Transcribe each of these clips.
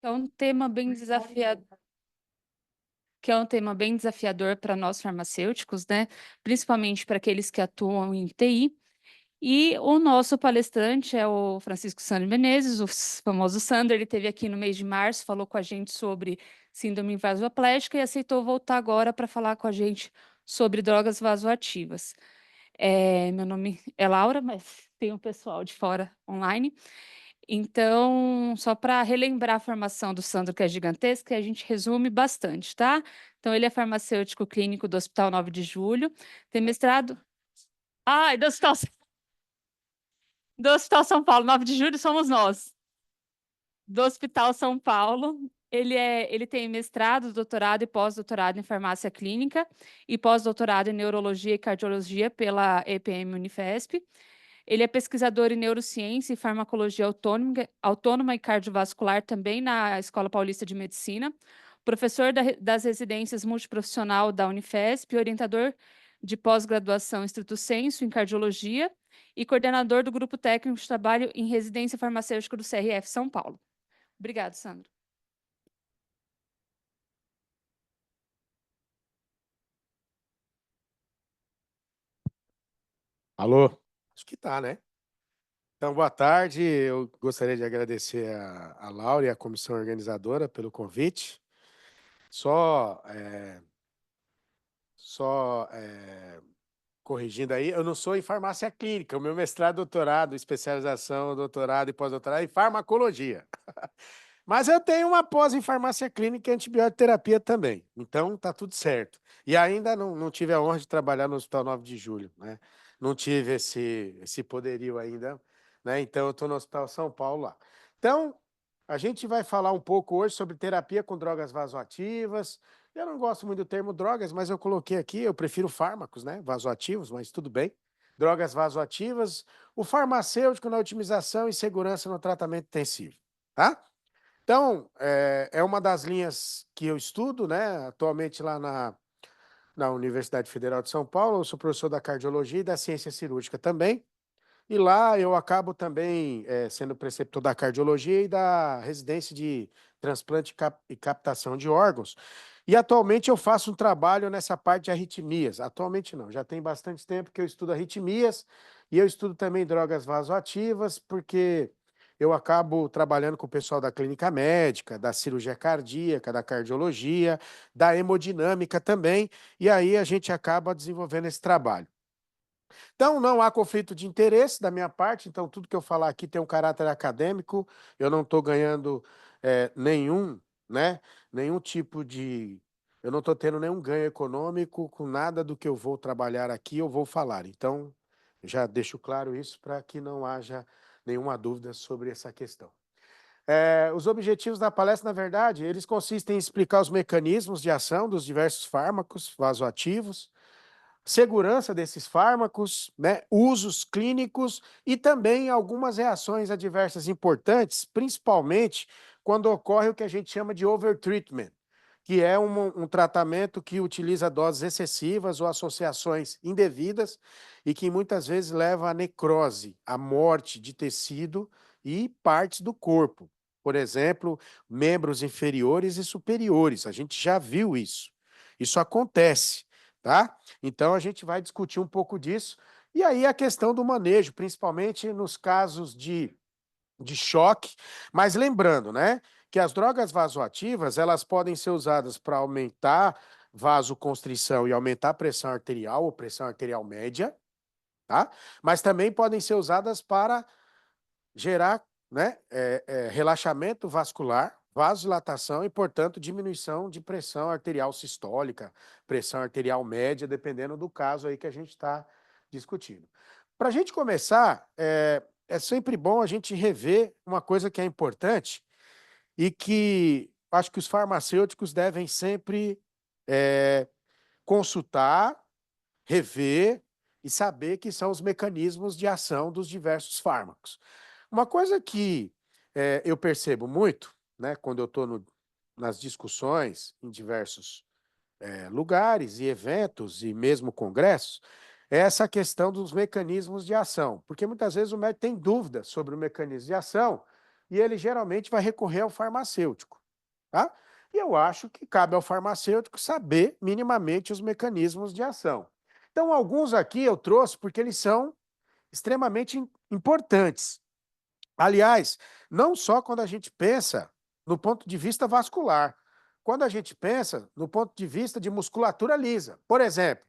É um tema bem desafiador, para nós farmacêuticos, né? Principalmente para aqueles que atuam em TI. E o nosso palestrante é o Francisco Sandro Menezes, famoso Sandro. Ele esteve aqui no mês de março, falou com a gente sobre síndrome vasoplástica e aceitou voltar agora para falar com a gente sobre drogas vasoativas. Meu nome é Laura, mas tem um pessoal de fora online. Então, só para relembrar a formação do Sandro, que é gigantesca, a gente resume bastante, tá? Então, ele é farmacêutico clínico do Hospital 9 de Julho, tem mestrado. Ah, do Hospital São Paulo, 9 de Julho somos nós, do Hospital São Paulo. Ele tem mestrado, doutorado e pós-doutorado em farmácia clínica e pós-doutorado em neurologia e cardiologia pela EPM Unifesp. Ele é pesquisador em neurociência e farmacologia autônoma e cardiovascular também na Escola Paulista de Medicina, professor das residências multiprofissional da Unifesp, orientador de pós-graduação estrito sensu em cardiologia e coordenador do grupo técnico de trabalho em residência farmacêutica do CRF São Paulo. Obrigado, Sandro. Alô? Acho que tá, né? Então, boa tarde. Eu gostaria de agradecer a Laura e a comissão organizadora pelo convite. Só, corrigindo aí, eu não sou em farmácia clínica. O meu mestrado, doutorado, especialização, doutorado e pós-doutorado é em farmacologia. Mas eu tenho uma pós em farmácia clínica e antibioterapia também. Então, tá tudo certo. E ainda não tive a honra de trabalhar no Hospital 9 de Julho, né? Não tive esse poderio ainda, né? Então, eu estou no Hospital São Paulo lá. Então, a gente vai falar um pouco hoje sobre terapia com drogas vasoativas. Eu não gosto muito do termo drogas, mas eu coloquei aqui, eu prefiro fármacos, né? Vasoativos, mas tudo bem. Drogas vasoativas, o farmacêutico na otimização e segurança no tratamento intensivo, tá? Então, é uma das linhas que eu estudo, né? Atualmente lá na Universidade Federal de São Paulo, eu sou professor da cardiologia e da ciência cirúrgica também. E lá eu acabo também sendo preceptor da cardiologia e da residência de transplante e captação de órgãos. E atualmente eu faço um trabalho nessa parte de arritmias. Atualmente não, já tem bastante tempo que eu estudo arritmias e eu estudo também drogas vasoativas, porque eu acabo trabalhando com o pessoal da clínica médica, da cirurgia cardíaca, da cardiologia, da hemodinâmica também, e aí a gente acaba desenvolvendo esse trabalho. Então, não há conflito de interesse da minha parte, então tudo que eu falar aqui tem um caráter acadêmico, eu não estou ganhando nenhum, né, nenhum tipo de... Eu não estou tendo nenhum ganho econômico com nada do que eu vou trabalhar aqui, eu vou falar. Então, já deixo claro isso para que não haja nenhuma dúvida sobre essa questão. Os objetivos da palestra, na verdade, eles consistem em explicar os mecanismos de ação dos diversos fármacos vasoativos, segurança desses fármacos, né, usos clínicos e também algumas reações adversas importantes, principalmente quando ocorre o que a gente chama de overtreatment, que é um tratamento que utiliza doses excessivas ou associações indevidas e que muitas vezes leva à necrose, à morte de tecido e partes do corpo. Por exemplo, membros inferiores e superiores. A gente já viu isso. Isso acontece, tá? Então, a gente vai discutir um pouco disso. E aí, a questão do manejo, principalmente nos casos de choque. Mas lembrando, né, que as drogas vasoativas, elas podem ser usadas para aumentar vasoconstrição e aumentar a pressão arterial ou pressão arterial média, tá? Mas também podem ser usadas para gerar, né, relaxamento vascular, vasodilatação e, portanto, diminuição de pressão arterial sistólica, pressão arterial média, dependendo do caso aí que a gente está discutindo. Para a gente começar, é sempre bom a gente rever uma coisa que é importante e que acho que os farmacêuticos devem sempre consultar, rever e saber que são os mecanismos de ação dos diversos fármacos. Uma coisa que eu percebo muito, né, quando eu estou nas discussões em diversos lugares e eventos e mesmo congressos, é essa questão dos mecanismos de ação. Porque muitas vezes o médico tem dúvidas sobre o mecanismo de ação e ele geralmente vai recorrer ao farmacêutico, tá? E eu acho que cabe ao farmacêutico saber minimamente os mecanismos de ação. Então, alguns aqui eu trouxe porque eles são extremamente importantes. Aliás, não só quando a gente pensa no ponto de vista vascular, quando a gente pensa no ponto de vista de musculatura lisa. Por exemplo,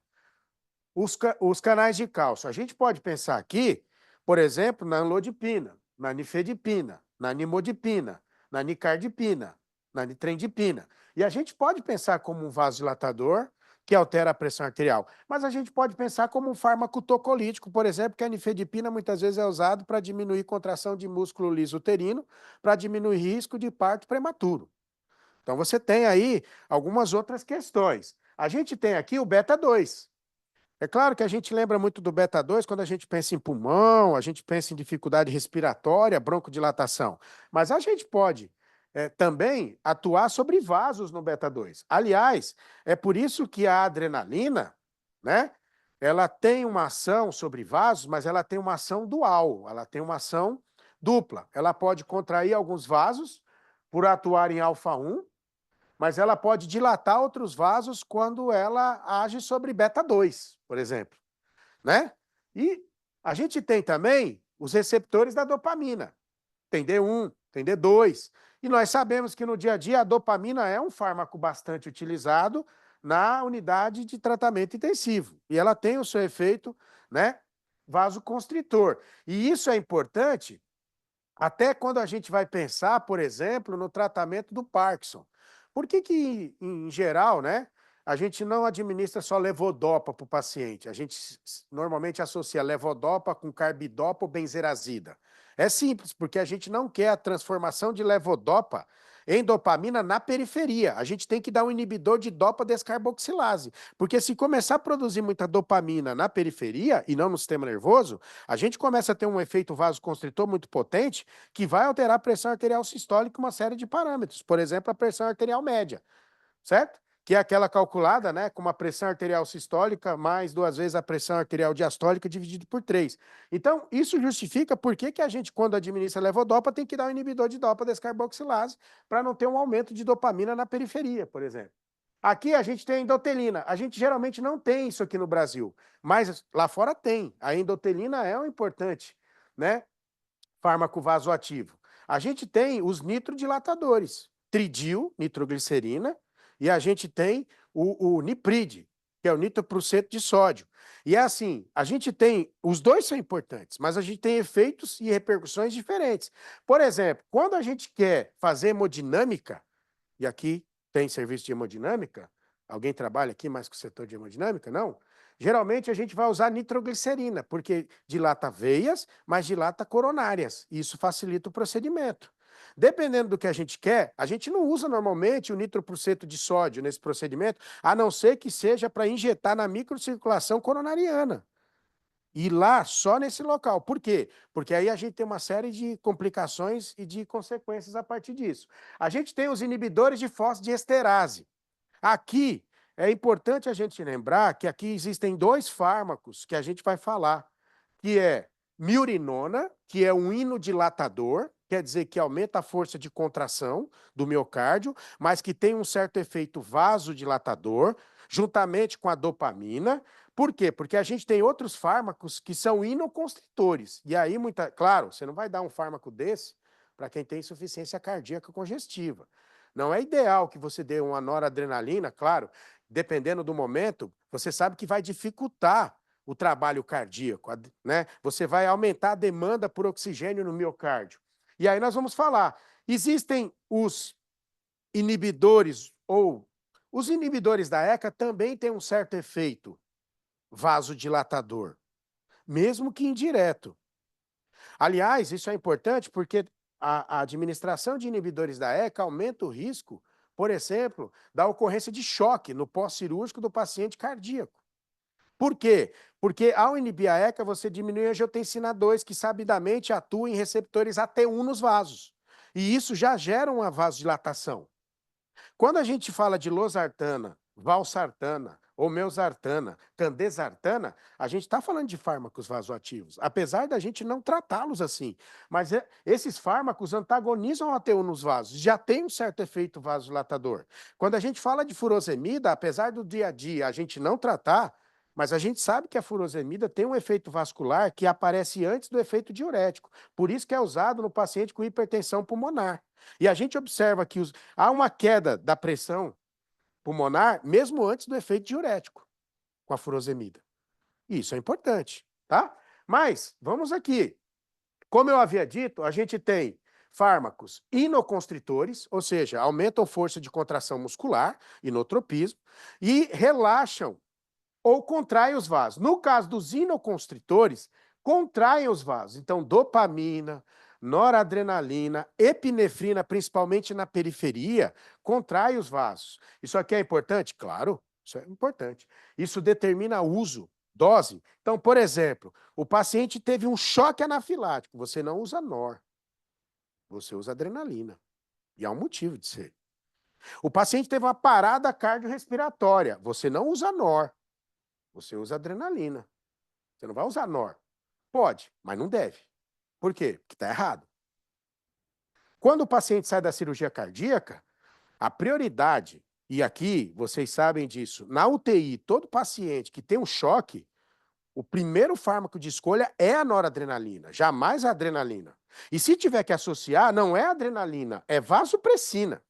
os canais de cálcio. A gente pode pensar aqui, por exemplo, na anlodipina, na nifedipina, na nimodipina, na nicardipina, na nitrendipina. E a gente pode pensar como um vasodilatador que altera a pressão arterial, mas a gente pode pensar como um fármaco tocolítico, por exemplo, que a nifedipina muitas vezes é usado para diminuir contração de músculo liso uterino, para diminuir risco de parto prematuro. Então você tem aí algumas outras questões. A gente tem aqui o beta 2. É claro que a gente lembra muito do beta 2 quando a gente pensa em pulmão, a gente pensa em dificuldade respiratória, broncodilatação. Mas a gente pode também atuar sobre vasos no beta 2. Aliás, é por isso que a adrenalina, né, ela tem uma ação sobre vasos, mas ela tem uma ação dual, ela tem uma ação dupla. Ela pode contrair alguns vasos por atuar em alfa 1, mas ela pode dilatar outros vasos quando ela age sobre beta 2, por exemplo, né? E a gente tem também os receptores da dopamina. Tem D1, tem D2. E nós sabemos que no dia a dia a dopamina é um fármaco bastante utilizado na unidade de tratamento intensivo. E ela tem o seu efeito, né, vasoconstritor. E isso é importante até quando a gente vai pensar, por exemplo, no tratamento do Parkinson. Por que, em geral, né, a gente não administra só levodopa para o paciente? A gente normalmente associa levodopa com carbidopa ou benzerazida. É simples, porque a gente não quer a transformação de levodopa em dopamina na periferia. A gente tem que dar um inibidor de dopa descarboxilase, porque se começar a produzir muita dopamina na periferia e não no sistema nervoso, a gente começa a ter um efeito vasoconstritor muito potente que vai alterar a pressão arterial sistólica e uma série de parâmetros, por exemplo, a pressão arterial média, certo? Que é aquela calculada, né, com uma pressão arterial sistólica mais 2 vezes a pressão arterial diastólica dividido por 3. Então, isso justifica por que a gente, quando administra levodopa, tem que dar um inibidor de dopa descarboxilase para não ter um aumento de dopamina na periferia, por exemplo. Aqui a gente tem a endotelina. A gente geralmente não tem isso aqui no Brasil, mas lá fora tem. A endotelina é um importante, né, fármaco vasoativo. A gente tem os nitrodilatadores, tridil, nitroglicerina, e a gente tem o nipride, que é o nitropruseto de sódio. E é assim, a gente tem, os dois são importantes, mas a gente tem efeitos e repercussões diferentes. Por exemplo, quando a gente quer fazer hemodinâmica, e aqui tem serviço de hemodinâmica, alguém trabalha aqui mais com o setor de hemodinâmica? Não? Geralmente a gente vai usar nitroglicerina, porque dilata veias, mas dilata coronárias. E isso facilita o procedimento. Dependendo do que a gente quer, a gente não usa normalmente o nitropruseto de sódio nesse procedimento, a não ser que seja para injetar na microcirculação coronariana. E lá, só nesse local. Por quê? Porque aí a gente tem uma série de complicações e de consequências a partir disso. A gente tem os inibidores de fosfodiesterase. Aqui, é importante a gente lembrar que aqui existem 2 fármacos que a gente vai falar, que é miurinona, que é um inodilatador, quer dizer que aumenta a força de contração do miocárdio, mas que tem um certo efeito vasodilatador, juntamente com a dopamina. Por quê? Porque a gente tem outros fármacos que são inoconstritores. E aí, claro, você não vai dar um fármaco desse para quem tem insuficiência cardíaca congestiva. Não é ideal que você dê uma noradrenalina, claro, dependendo do momento, você sabe que vai dificultar o trabalho cardíaco, né? Você vai aumentar a demanda por oxigênio no miocárdio. E aí nós vamos falar, existem os inibidores, ou os inibidores da ECA também têm um certo efeito vasodilatador, mesmo que indireto. Aliás, isso é importante porque a administração de inibidores da ECA aumenta o risco, por exemplo, da ocorrência de choque no pós-cirúrgico do paciente cardíaco. Por quê? Porque ao inibir a ECA, você diminui a angiotensina 2, que sabidamente atua em receptores AT1 nos vasos. E isso já gera uma vasodilatação. Quando a gente fala de losartana, valsartana ou mesartana, candesartana, a gente está falando de fármacos vasoativos, apesar da gente não tratá-los assim. Mas esses fármacos antagonizam a AT1 nos vasos, já tem um certo efeito vasodilatador. Quando a gente fala de furosemida, apesar do dia a dia a gente não tratar, mas a gente sabe que a furosemida tem um efeito vascular que aparece antes do efeito diurético. Por isso que é usado no paciente com hipertensão pulmonar. E a gente observa que há uma queda da pressão pulmonar mesmo antes do efeito diurético com a furosemida. Isso é importante, tá? Mas, vamos aqui. Como eu havia dito, a gente tem fármacos inoconstritores, ou seja, aumentam força de contração muscular, inotropismo, e relaxam ou contraem os vasos. No caso dos inoconstritores, contraem os vasos. Então, dopamina, noradrenalina, epinefrina, principalmente na periferia, contrai os vasos. Isso aqui é importante? Claro, isso é importante. Isso determina uso, dose. Então, por exemplo, o paciente teve um choque anafilático, você não usa NOR, você usa adrenalina. E há um motivo de ser. O paciente teve uma parada cardiorrespiratória, você não usa NOR, você usa adrenalina. Você não vai usar NOR. Pode, mas não deve. Por quê? Porque está errado. Quando o paciente sai da cirurgia cardíaca, a prioridade, e aqui vocês sabem disso, na UTI, todo paciente que tem um choque, o primeiro fármaco de escolha é a noradrenalina, jamais a adrenalina. E se tiver que associar, não é adrenalina, é vasopressina.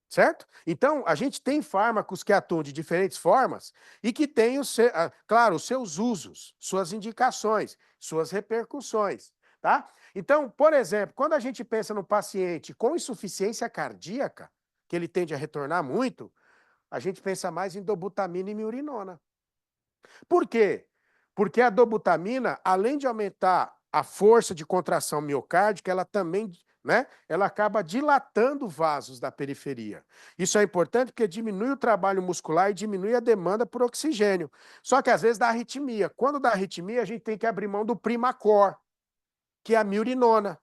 Certo? Então, a gente tem fármacos que atuam de diferentes formas e que têm, claro, os seus usos, suas indicações, suas repercussões, tá? Então, por exemplo, quando a gente pensa no paciente com insuficiência cardíaca, que ele tende a retornar muito, a gente pensa mais em dobutamina e miurinona. Por quê? Porque a dobutamina, além de aumentar a força de contração miocárdica, ela também, ela acaba dilatando vasos da periferia. Isso é importante porque diminui o trabalho muscular e diminui a demanda por oxigênio. Só que às vezes dá arritmia. Quando dá arritmia, a gente tem que abrir mão do Primacor, que é a miurinona,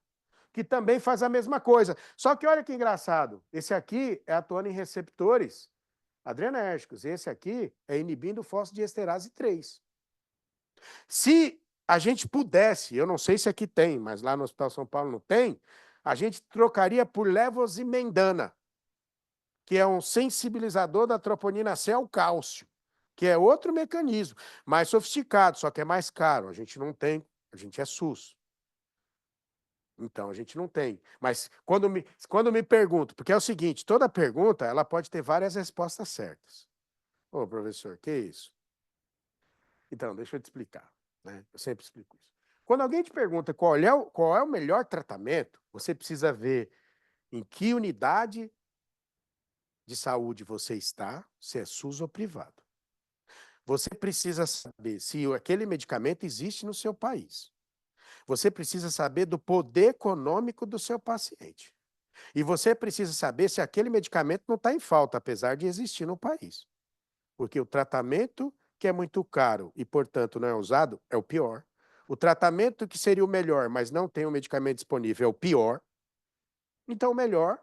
que também faz a mesma coisa. Só que olha que engraçado, esse aqui é atuando em receptores adrenérgicos, esse aqui é inibindo fosfodiesterase 3. Se a gente pudesse, eu não sei se aqui tem, mas lá no Hospital São Paulo não tem, a gente trocaria por levosimendana, que é um sensibilizador da troponina C ao cálcio, que é outro mecanismo, mais sofisticado, só que é mais caro. A gente não tem, a gente é SUS. Então, a gente não tem. Mas quando me pergunto, porque é o seguinte, toda pergunta ela pode ter várias respostas certas. Ô, professor, que isso? Então, deixa eu te explicar, né? Eu sempre explico isso. Quando alguém te pergunta qual é o melhor tratamento, você precisa ver em que unidade de saúde você está, se é SUS ou privado. Você precisa saber se aquele medicamento existe no seu país. Você precisa saber do poder econômico do seu paciente. E você precisa saber se aquele medicamento não está em falta, apesar de existir no país. Porque o tratamento que é muito caro e, portanto, não é usado, é o pior. O tratamento que seria o melhor, mas não tem o medicamento disponível, é o pior. Então, o melhor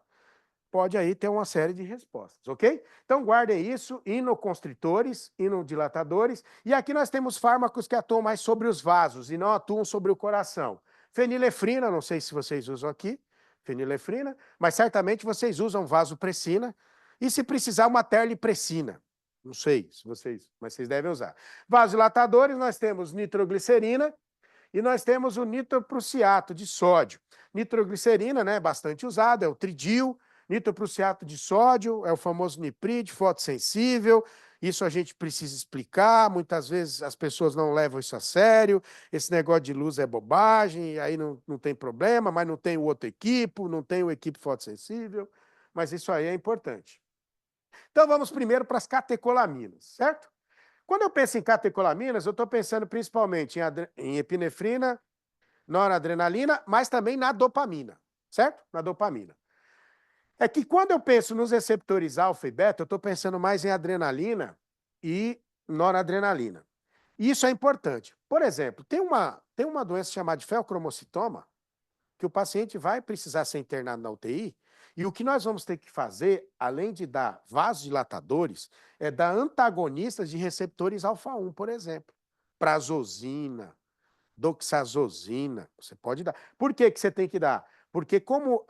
pode aí ter uma série de respostas, ok? Então, guardem isso, inoconstritores, inodilatadores. E aqui nós temos fármacos que atuam mais sobre os vasos e não atuam sobre o coração. Fenilefrina, não sei se vocês usam aqui, fenilefrina, mas certamente vocês usam vasopressina. E se precisar, uma terlipressina. Não sei se vocês, mas vocês devem usar. Vasodilatadores, nós temos nitroglicerina e nós temos o nitroprussiato de sódio. Nitroglicerina, né, bastante usado, é o tridil. Nitroprussiato de sódio é o famoso nipride, fotossensível. Isso a gente precisa explicar. Muitas vezes as pessoas não levam isso a sério. Esse negócio de luz é bobagem, aí não tem problema, mas não tem o outro equipo, não tem o equipo fotossensível. Mas isso aí é importante. Então vamos primeiro para as catecolaminas, certo? Quando eu penso em catecolaminas, eu estou pensando principalmente em epinefrina, noradrenalina, mas também na dopamina, certo? Na dopamina. É que quando eu penso nos receptores alfa e beta, eu estou pensando mais em adrenalina e noradrenalina. E isso é importante. Por exemplo, tem uma doença chamada de feocromocitoma, que o paciente vai precisar ser internado na UTI, E o que nós vamos ter que fazer, além de dar vasodilatadores, é dar antagonistas de receptores alfa-1, por exemplo. Prazosina, doxazosina, você pode dar. Por que que você tem que dar? Porque como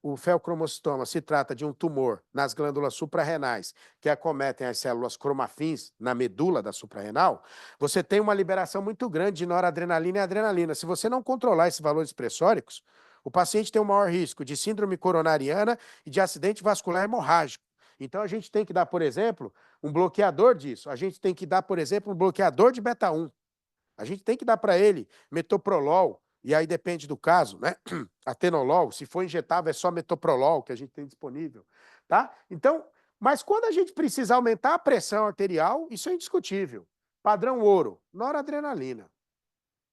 o feocromocitoma se trata de um tumor nas glândulas suprarrenais que acometem as células cromafins na medula da suprarrenal, você tem uma liberação muito grande de noradrenalina e adrenalina. Se você não controlar esses valores expressóricos, o paciente tem um maior risco de síndrome coronariana e de acidente vascular hemorrágico. Então, a gente tem que dar, por exemplo, um bloqueador disso. A gente tem que dar, por exemplo, um bloqueador de beta-1. A gente tem que dar para ele metoprolol, e aí depende do caso, né? Atenolol, se for injetável é só metoprolol que a gente tem disponível, tá? Então, mas quando a gente precisa aumentar a pressão arterial, isso é indiscutível. Padrão ouro, noradrenalina.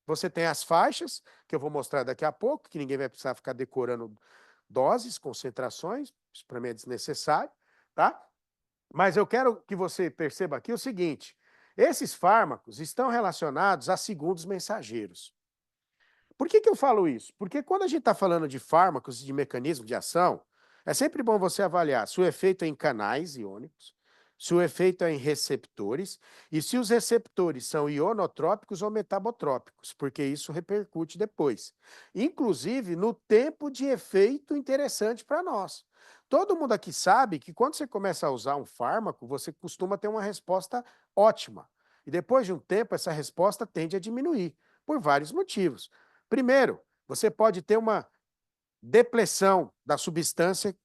Você tem as faixas, que eu vou mostrar daqui a pouco, que ninguém vai precisar ficar decorando doses, concentrações, isso para mim é desnecessário, tá? Mas eu quero que você perceba aqui o seguinte: esses fármacos estão relacionados a segundos mensageiros. Por que que eu falo isso? Porque quando a gente está falando de fármacos e de mecanismo de ação, é sempre bom você avaliar se o efeito é em canais iônicos, se o efeito é em receptores e se os receptores são ionotrópicos ou metabotrópicos, porque isso repercute depois. Inclusive no tempo de efeito interessante para nós. Todo mundo aqui sabe que quando você começa a usar um fármaco, você costuma ter uma resposta ótima. E depois de um tempo, essa resposta tende a diminuir, por vários motivos. Primeiro, você pode ter uma depressão da substância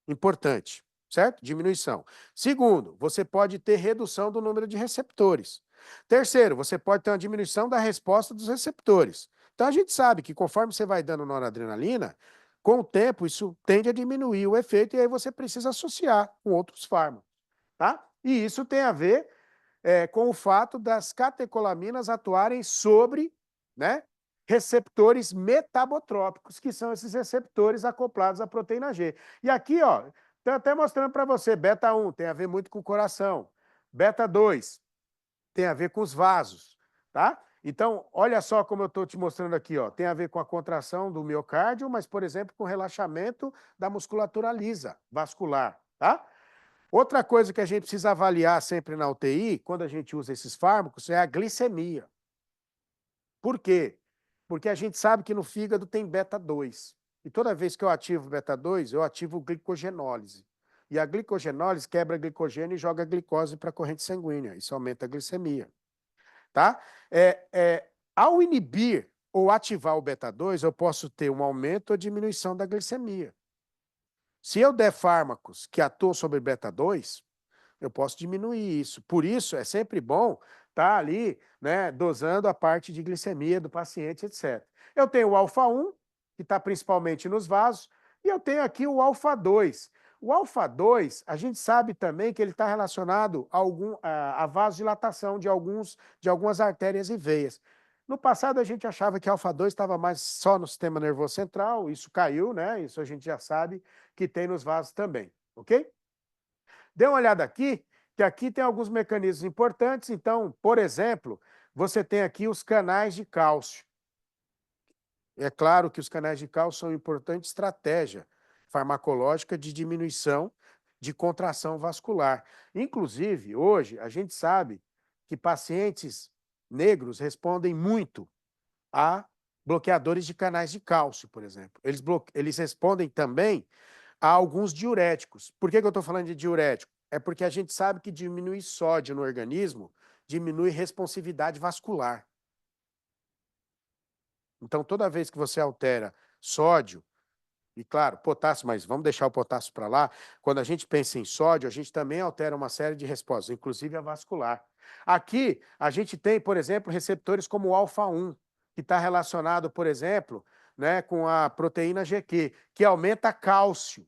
importante, certo? Diminuição. Segundo, você pode ter redução do número de receptores. Terceiro, você pode ter uma diminuição da resposta dos receptores. Então a gente sabe que conforme você vai dando noradrenalina, com o tempo isso tende a diminuir o efeito e aí você precisa associar com outros fármacos, tá? E isso tem a ver com o fato das catecolaminas atuarem sobre, né, receptores metabotrópicos, que são esses receptores acoplados à proteína G. E aqui, ó, estou até mostrando para você, beta-1 tem a ver muito com o coração, beta-2 tem a ver com os vasos, tá? Então, olha só como eu estou te mostrando aqui, ó, tem a ver com a contração do miocárdio, mas, por exemplo, com o relaxamento da musculatura lisa, vascular, tá? Outra coisa que a gente precisa avaliar sempre na UTI, quando a gente usa esses fármacos, é a glicemia. Por quê? Porque a gente sabe que no fígado tem beta-2. E toda vez que eu ativo beta-2, eu ativo glicogenólise. E a glicogenólise quebra glicogênio e joga glicose para a corrente sanguínea. Isso aumenta a glicemia. Tá? Ao inibir ou ativar o beta-2, eu posso ter um aumento ou diminuição da glicemia. Se eu der fármacos que atuam sobre beta-2, eu posso diminuir isso. Por isso, é sempre bom estar ali, né, dosando a parte de glicemia do paciente, etc. Eu tenho o alfa-1, que está principalmente nos vasos, e eu tenho aqui o alfa-2. O alfa-2, a gente sabe também que ele está relacionado à vasodilatação de algumas artérias e veias. No passado, a gente achava que alfa-2 estava mais só no sistema nervoso central, isso caiu, né? Isso a gente já sabe que tem nos vasos também, ok? Dê uma olhada aqui, que aqui tem alguns mecanismos importantes. Então, por exemplo, você tem aqui os canais de cálcio. É claro que os canais de cálcio são uma importante estratégia farmacológica de diminuição de contração vascular. Inclusive, hoje, a gente sabe que pacientes negros respondem muito a bloqueadores de canais de cálcio, por exemplo. Eles respondem também a alguns diuréticos. Por que eu estou falando de diurético? É porque a gente sabe que diminuir sódio no organismo diminui responsividade vascular. Então, toda vez que você altera sódio, e claro, potássio, mas vamos deixar o potássio para lá, quando a gente pensa em sódio, a gente também altera uma série de respostas, inclusive a vascular. Aqui, a gente tem, por exemplo, receptores como o alfa-1, que está relacionado, por exemplo, né, com a proteína GQ, que aumenta cálcio.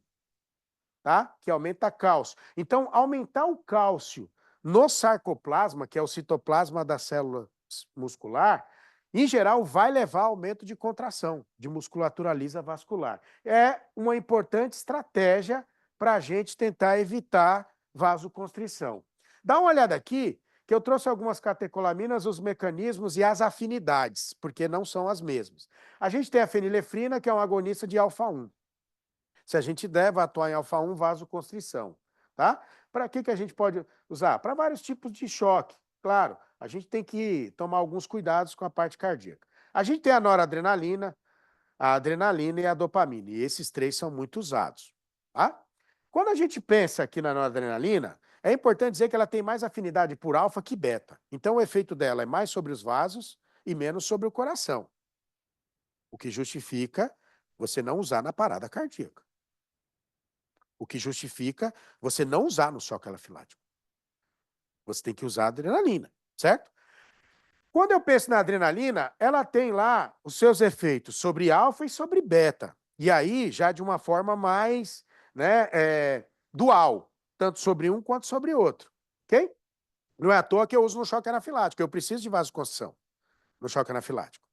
Tá? Que aumenta cálcio. Então, aumentar o cálcio no sarcoplasma, que é o citoplasma da célula muscular, em geral, vai levar a aumento de contração, de musculatura lisa vascular. É uma importante estratégia para a gente tentar evitar vasoconstrição. Dá uma olhada aqui, que eu trouxe algumas catecolaminas, os mecanismos e as afinidades, porque não são as mesmas. A gente tem a fenilefrina, que é um agonista de alfa-1. Se a gente der, vai atuar em alfa-1 vasoconstrição, tá? Para que a gente pode usar? Para vários tipos de choque. Claro, a gente tem que tomar alguns cuidados com a parte cardíaca. A gente tem a noradrenalina, a adrenalina e a dopamina, e esses três são muito usados, tá? Quando a gente pensa aqui na noradrenalina, é importante dizer que ela tem mais afinidade por alfa que beta. Então, o efeito dela é mais sobre os vasos e menos sobre o coração, o que justifica você não usar na parada cardíaca. O que justifica você não usar no choque anafilático. Você tem que usar a adrenalina, certo? Quando eu penso na adrenalina, ela tem lá os seus efeitos sobre alfa e sobre beta. E aí, já de uma forma mais, né, dual, tanto sobre um quanto sobre outro, ok? Não é à toa que eu uso no choque anafilático, eu preciso de vasoconstrição no choque anafilático,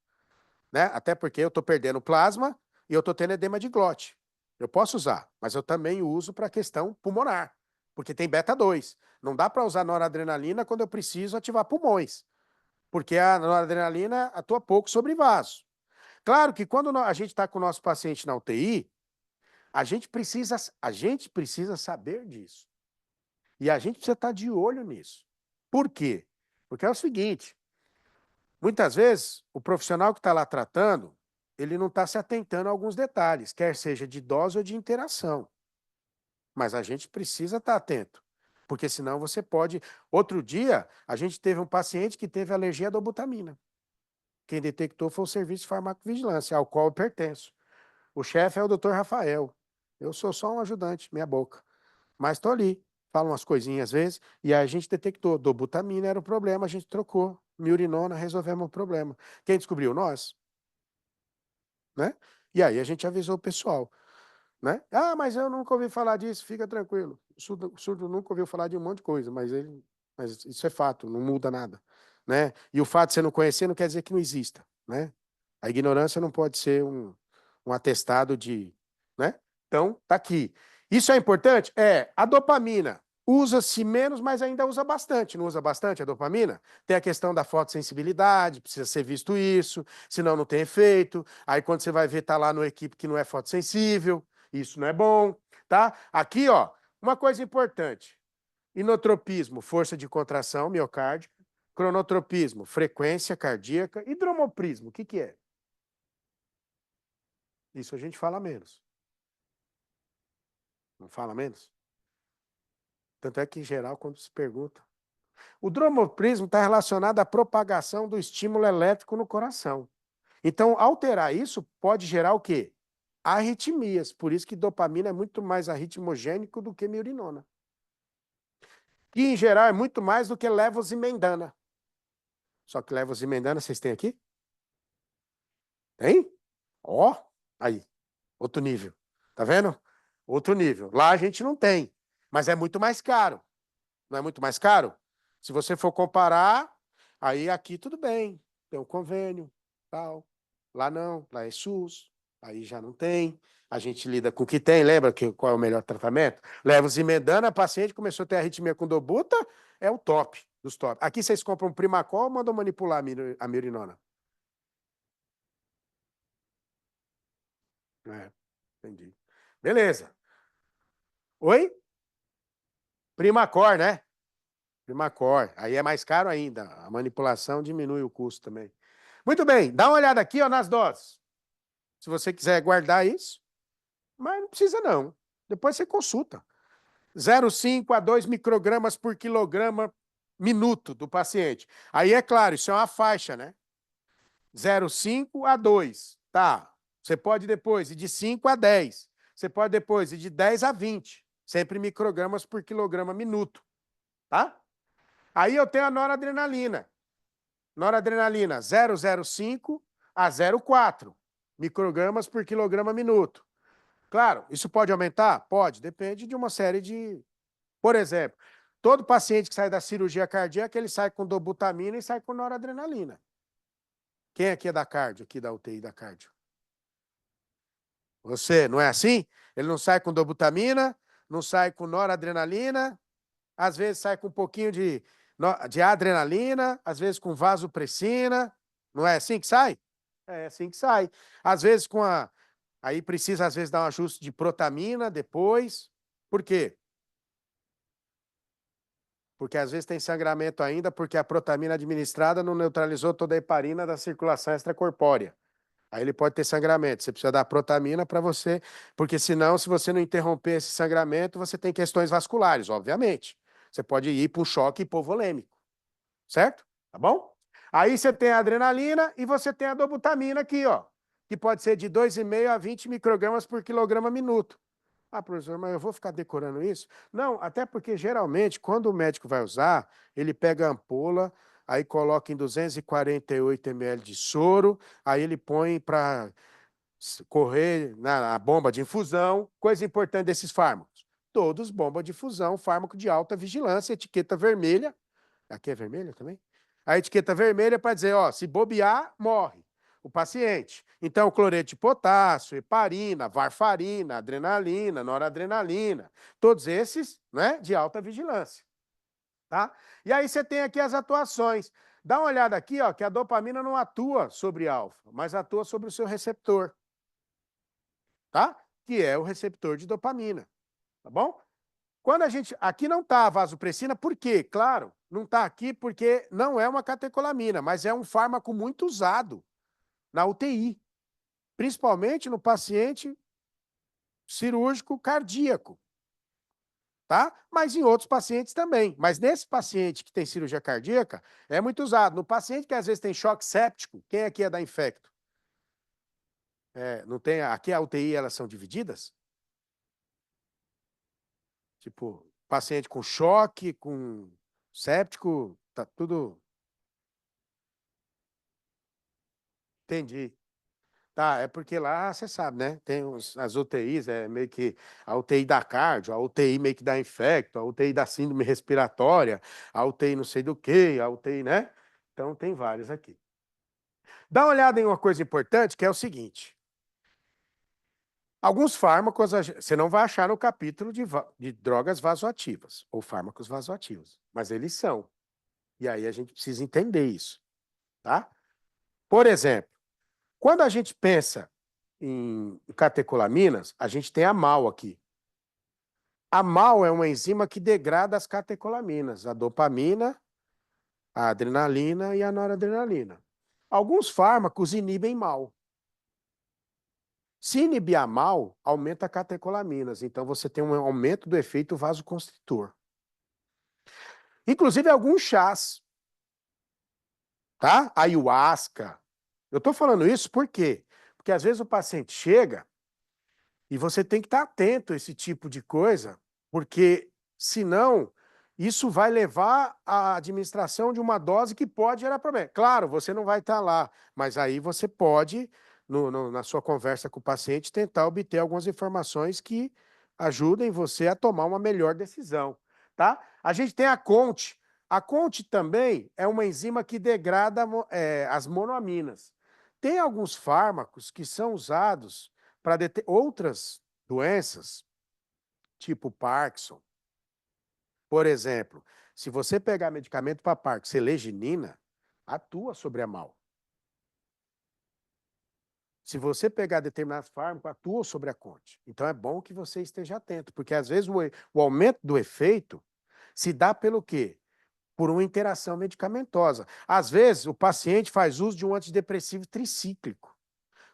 né? Até porque eu estou perdendo plasma e eu estou tendo edema de glote. Eu posso usar, mas eu também uso para a questão pulmonar, porque tem beta-2. Não dá para usar noradrenalina quando eu preciso ativar pulmões, porque a noradrenalina atua pouco sobre vaso. Claro que quando a gente está com o nosso paciente na UTI, a gente precisa saber disso. E a gente precisa estar de olho nisso. Por quê? Porque é o seguinte, muitas vezes o profissional que está lá tratando, ele não está se atentando a alguns detalhes, quer seja de dose ou de interação. Mas a gente precisa estar atento, porque senão você pode... Outro dia, a gente teve um paciente que teve alergia à dobutamina. Quem detectou foi o Serviço de Farmacovigilância, ao qual eu pertenço. O chefe é o Dr. Rafael. Eu sou só um ajudante, minha boca. Mas estou ali, falo umas coisinhas às vezes, e aí a gente detectou, dobutamina era o problema, a gente trocou. Miurinona, resolvemos o problema. Quem descobriu? Nós. Né? E aí a gente avisou o pessoal. Né? Ah, mas eu nunca ouvi falar disso, fica tranquilo. O surdo nunca ouviu falar de um monte de coisa, mas isso é fato, não muda nada. Né? E o fato de você não conhecer não quer dizer que não exista. Né? A ignorância não pode ser um atestado de... Né? Então, tá aqui. Isso é importante? É. A dopamina usa-se menos, mas ainda usa bastante. Não usa bastante a dopamina? Tem a questão da fotossensibilidade, precisa ser visto isso, senão não tem efeito. Aí quando você vai ver, tá lá no equipe que não é fotossensível. Isso não é bom, tá? Aqui, ó, uma coisa importante. Inotropismo, força de contração miocárdica. Cronotropismo, frequência cardíaca. Hidromoprismo, o que que é? Isso a gente fala menos. Não fala menos? Tanto é que, em geral, quando se pergunta... O dromoprismo está relacionado à propagação do estímulo elétrico no coração. Então, alterar isso pode gerar o quê? Arritmias. Por isso que dopamina é muito mais arritmogênico do que miurinona. Que, em geral, é muito mais do que levozimendana. Só que levozimendana vocês têm aqui? Tem? Ó, aí. Outro nível. Tá vendo? Outro nível. Lá a gente não tem. Mas é muito mais caro. Não é muito mais caro? Se você for comparar, aí aqui tudo bem. Tem um convênio, tal. Lá não. Lá é SUS. Aí já não tem. A gente lida com o que tem. Lembra qual é o melhor tratamento? Levozimendana, a paciente começou a ter arritmia com dobuta, é o top dos top. Aqui vocês compram Primacol ou mandam manipular a mirinona? É, entendi. Beleza. Oi? Primacor, né? Primacor. Aí é mais caro ainda. A manipulação diminui o custo também. Muito bem. Dá uma olhada aqui, ó, nas doses. Se você quiser guardar isso, mas não precisa não. Depois você consulta. 0,5 a 2 microgramas por quilograma minuto do paciente. Aí é claro, isso é uma faixa, né? 0,5 a 2. Tá. Você pode depois ir de 5 a 10. Você pode depois ir de 10 a 20. Sempre microgramas por quilograma minuto. Tá? Aí eu tenho a noradrenalina. Noradrenalina 0,05 a 0,4 microgramas por quilograma minuto. Claro, isso pode aumentar? Pode, depende de uma série de... Por exemplo, todo paciente que sai da cirurgia cardíaca, ele sai com dobutamina e sai com noradrenalina. Quem aqui é da cardio, aqui da UTI da cardio? Você, não é assim? Ele não sai com dobutamina, não sai com noradrenalina, às vezes sai com um pouquinho de adrenalina, às vezes com vasopressina. Não é assim que sai? É assim que sai. Às vezes com a Aí precisa, às vezes, dar um ajuste de protamina depois. Por quê? Porque às vezes tem sangramento ainda, porque a protamina administrada não neutralizou toda a heparina da circulação extracorpórea. Aí ele pode ter sangramento. Você precisa dar protamina para você, porque senão, se você não interromper esse sangramento, você tem questões vasculares, obviamente. Você pode ir para um choque hipovolêmico, certo? Tá bom? Aí você tem a adrenalina e você tem a dobutamina aqui, ó, que pode ser de 2,5 a 20 microgramas por quilograma minuto. Ah, professor, mas eu vou ficar decorando isso? Não, até porque geralmente, quando o médico vai usar, ele pega a ampola, aí coloca em 248 ml de soro, aí ele põe para correr na bomba de infusão. Coisa importante desses fármacos. Todos bomba de infusão, fármaco de alta vigilância, etiqueta vermelha. Aqui é vermelha também? A etiqueta vermelha é para dizer, ó, se bobear, morre o paciente. Então, cloreto de potássio, heparina, varfarina, adrenalina, noradrenalina, todos esses, né, de alta vigilância, tá? E aí você tem aqui as atuações. Dá uma olhada aqui, ó, que a dopamina não atua sobre alfa, mas atua sobre o seu receptor, tá? Que é o receptor de dopamina, tá bom? Quando a gente... Aqui não está a vasopressina, por quê? Claro, não está aqui porque não é uma catecolamina, mas é um fármaco muito usado na UTI, principalmente no paciente cirúrgico cardíaco, tá? Mas em outros pacientes também. Mas nesse paciente que tem cirurgia cardíaca, é muito usado. No paciente que às vezes tem choque séptico, quem aqui é da infecto? É, não tem... Aqui a UTI, elas são divididas? Tipo, paciente com choque, com séptico, tá tudo... Entendi. Tá, é porque lá, você sabe, né? Tem as UTIs, é meio que a UTI da cardio, a UTI meio que da infecto, a UTI da síndrome respiratória, a UTI não sei do que, a UTI, né? Então tem várias aqui. Dá uma olhada em uma coisa importante, que é o seguinte. Alguns fármacos você não vai achar no capítulo de drogas vasoativas, ou fármacos vasoativos, mas eles são. E aí a gente precisa entender isso, tá? Por exemplo, quando a gente pensa em catecolaminas, a gente tem a MAL aqui. A MAL é uma enzima que degrada as catecolaminas, a dopamina, a adrenalina e a noradrenalina. Alguns fármacos inibem MAL. Se inibir a MAL, aumenta a catecolaminas, então você tem um aumento do efeito vasoconstritor. Inclusive alguns chás, tá? Ayahuasca. Eu estou falando isso por quê? Porque às vezes o paciente chega e você tem que estar atento a esse tipo de coisa, porque senão isso vai levar à administração de uma dose que pode gerar problema. Claro, você não vai estar lá, mas aí você pode, na sua conversa com o paciente, tentar obter algumas informações que ajudem você a tomar uma melhor decisão, tá? A gente tem a CONT. A CONT também é uma enzima que degrada as monoaminas. Tem alguns fármacos que são usados para outras doenças, tipo Parkinson. Por exemplo, se você pegar medicamento para Parkinson, seleginina, atua sobre a MAL. Se você pegar determinados fármacos, atua sobre a CONT. Então é bom que você esteja atento, porque às vezes o aumento do efeito se dá pelo quê? Por uma interação medicamentosa. Às vezes o paciente faz uso de um antidepressivo tricíclico.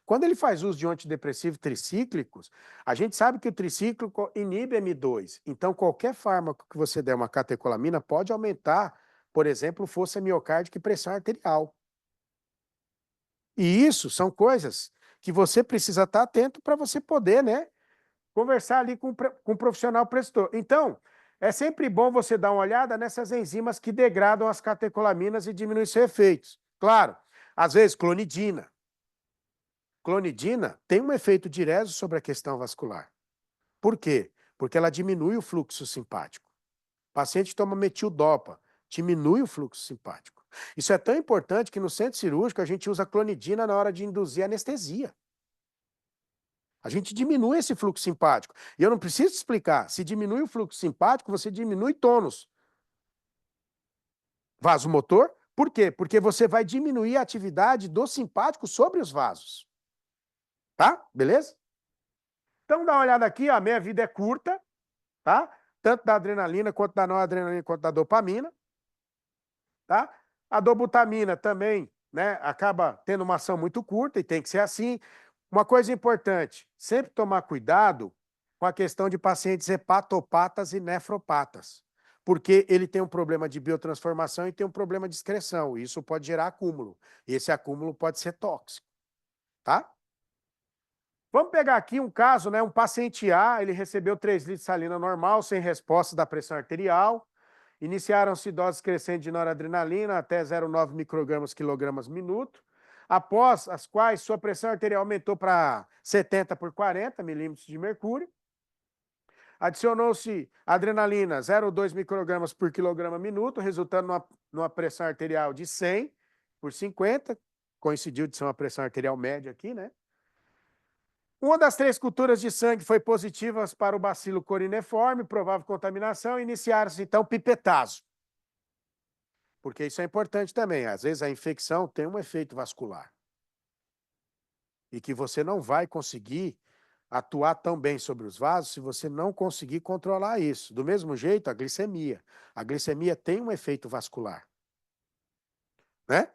Quando ele faz uso de um antidepressivo tricíclicos, a gente sabe que o tricíclico inibe M2. Então, qualquer fármaco que você der uma catecolamina pode aumentar, por exemplo, força miocárdica e pressão arterial. E isso são coisas que você precisa estar atento para você poder, né, conversar ali com o profissional prestor. Então, é sempre bom você dar uma olhada nessas enzimas que degradam as catecolaminas e diminuem seus efeitos. Claro, às vezes clonidina. Clonidina tem um efeito direto sobre a questão vascular. Por quê? Porque ela diminui o fluxo simpático. O paciente toma metildopa, diminui o fluxo simpático. Isso é tão importante que no centro cirúrgico a gente usa clonidina na hora de induzir anestesia. A gente diminui esse fluxo simpático. E eu não preciso explicar. Se diminui o fluxo simpático, você diminui tônus vasomotor. Por quê? Porque você vai diminuir a atividade do simpático sobre os vasos. Tá? Beleza? Então, dá uma olhada aqui, ó, a meia-vida é curta, tá? Tanto da adrenalina, quanto da noradrenalina, quanto da dopamina, tá? A dobutamina também, né, acaba tendo uma ação muito curta e tem que ser assim. Uma coisa importante, sempre tomar cuidado com a questão de pacientes hepatopatas e nefropatas, porque ele tem um problema de biotransformação e tem um problema de excreção, e isso pode gerar acúmulo. Esse acúmulo pode ser tóxico, tá? Vamos pegar aqui um caso, né? Um paciente A, ele recebeu 3 litros de salina normal, sem resposta da pressão arterial. Iniciaram-se doses crescentes de noradrenalina até 0,9 microgramas quilogramas minuto, após as quais sua pressão arterial aumentou para 70 por 40 milímetros de mercúrio. Adicionou-se adrenalina 0,2 microgramas por quilograma minuto, resultando numa pressão arterial de 100 por 50. Coincidiu de ser uma pressão arterial média aqui, né? Uma das 3 culturas de sangue foi positiva para o bacilo corineforme, provável contaminação, iniciaram-se então pipetazo. Porque isso é importante também. Às vezes a infecção tem um efeito vascular. E que você não vai conseguir atuar tão bem sobre os vasos se você não conseguir controlar isso. Do mesmo jeito, a glicemia. A glicemia tem um efeito vascular. Né?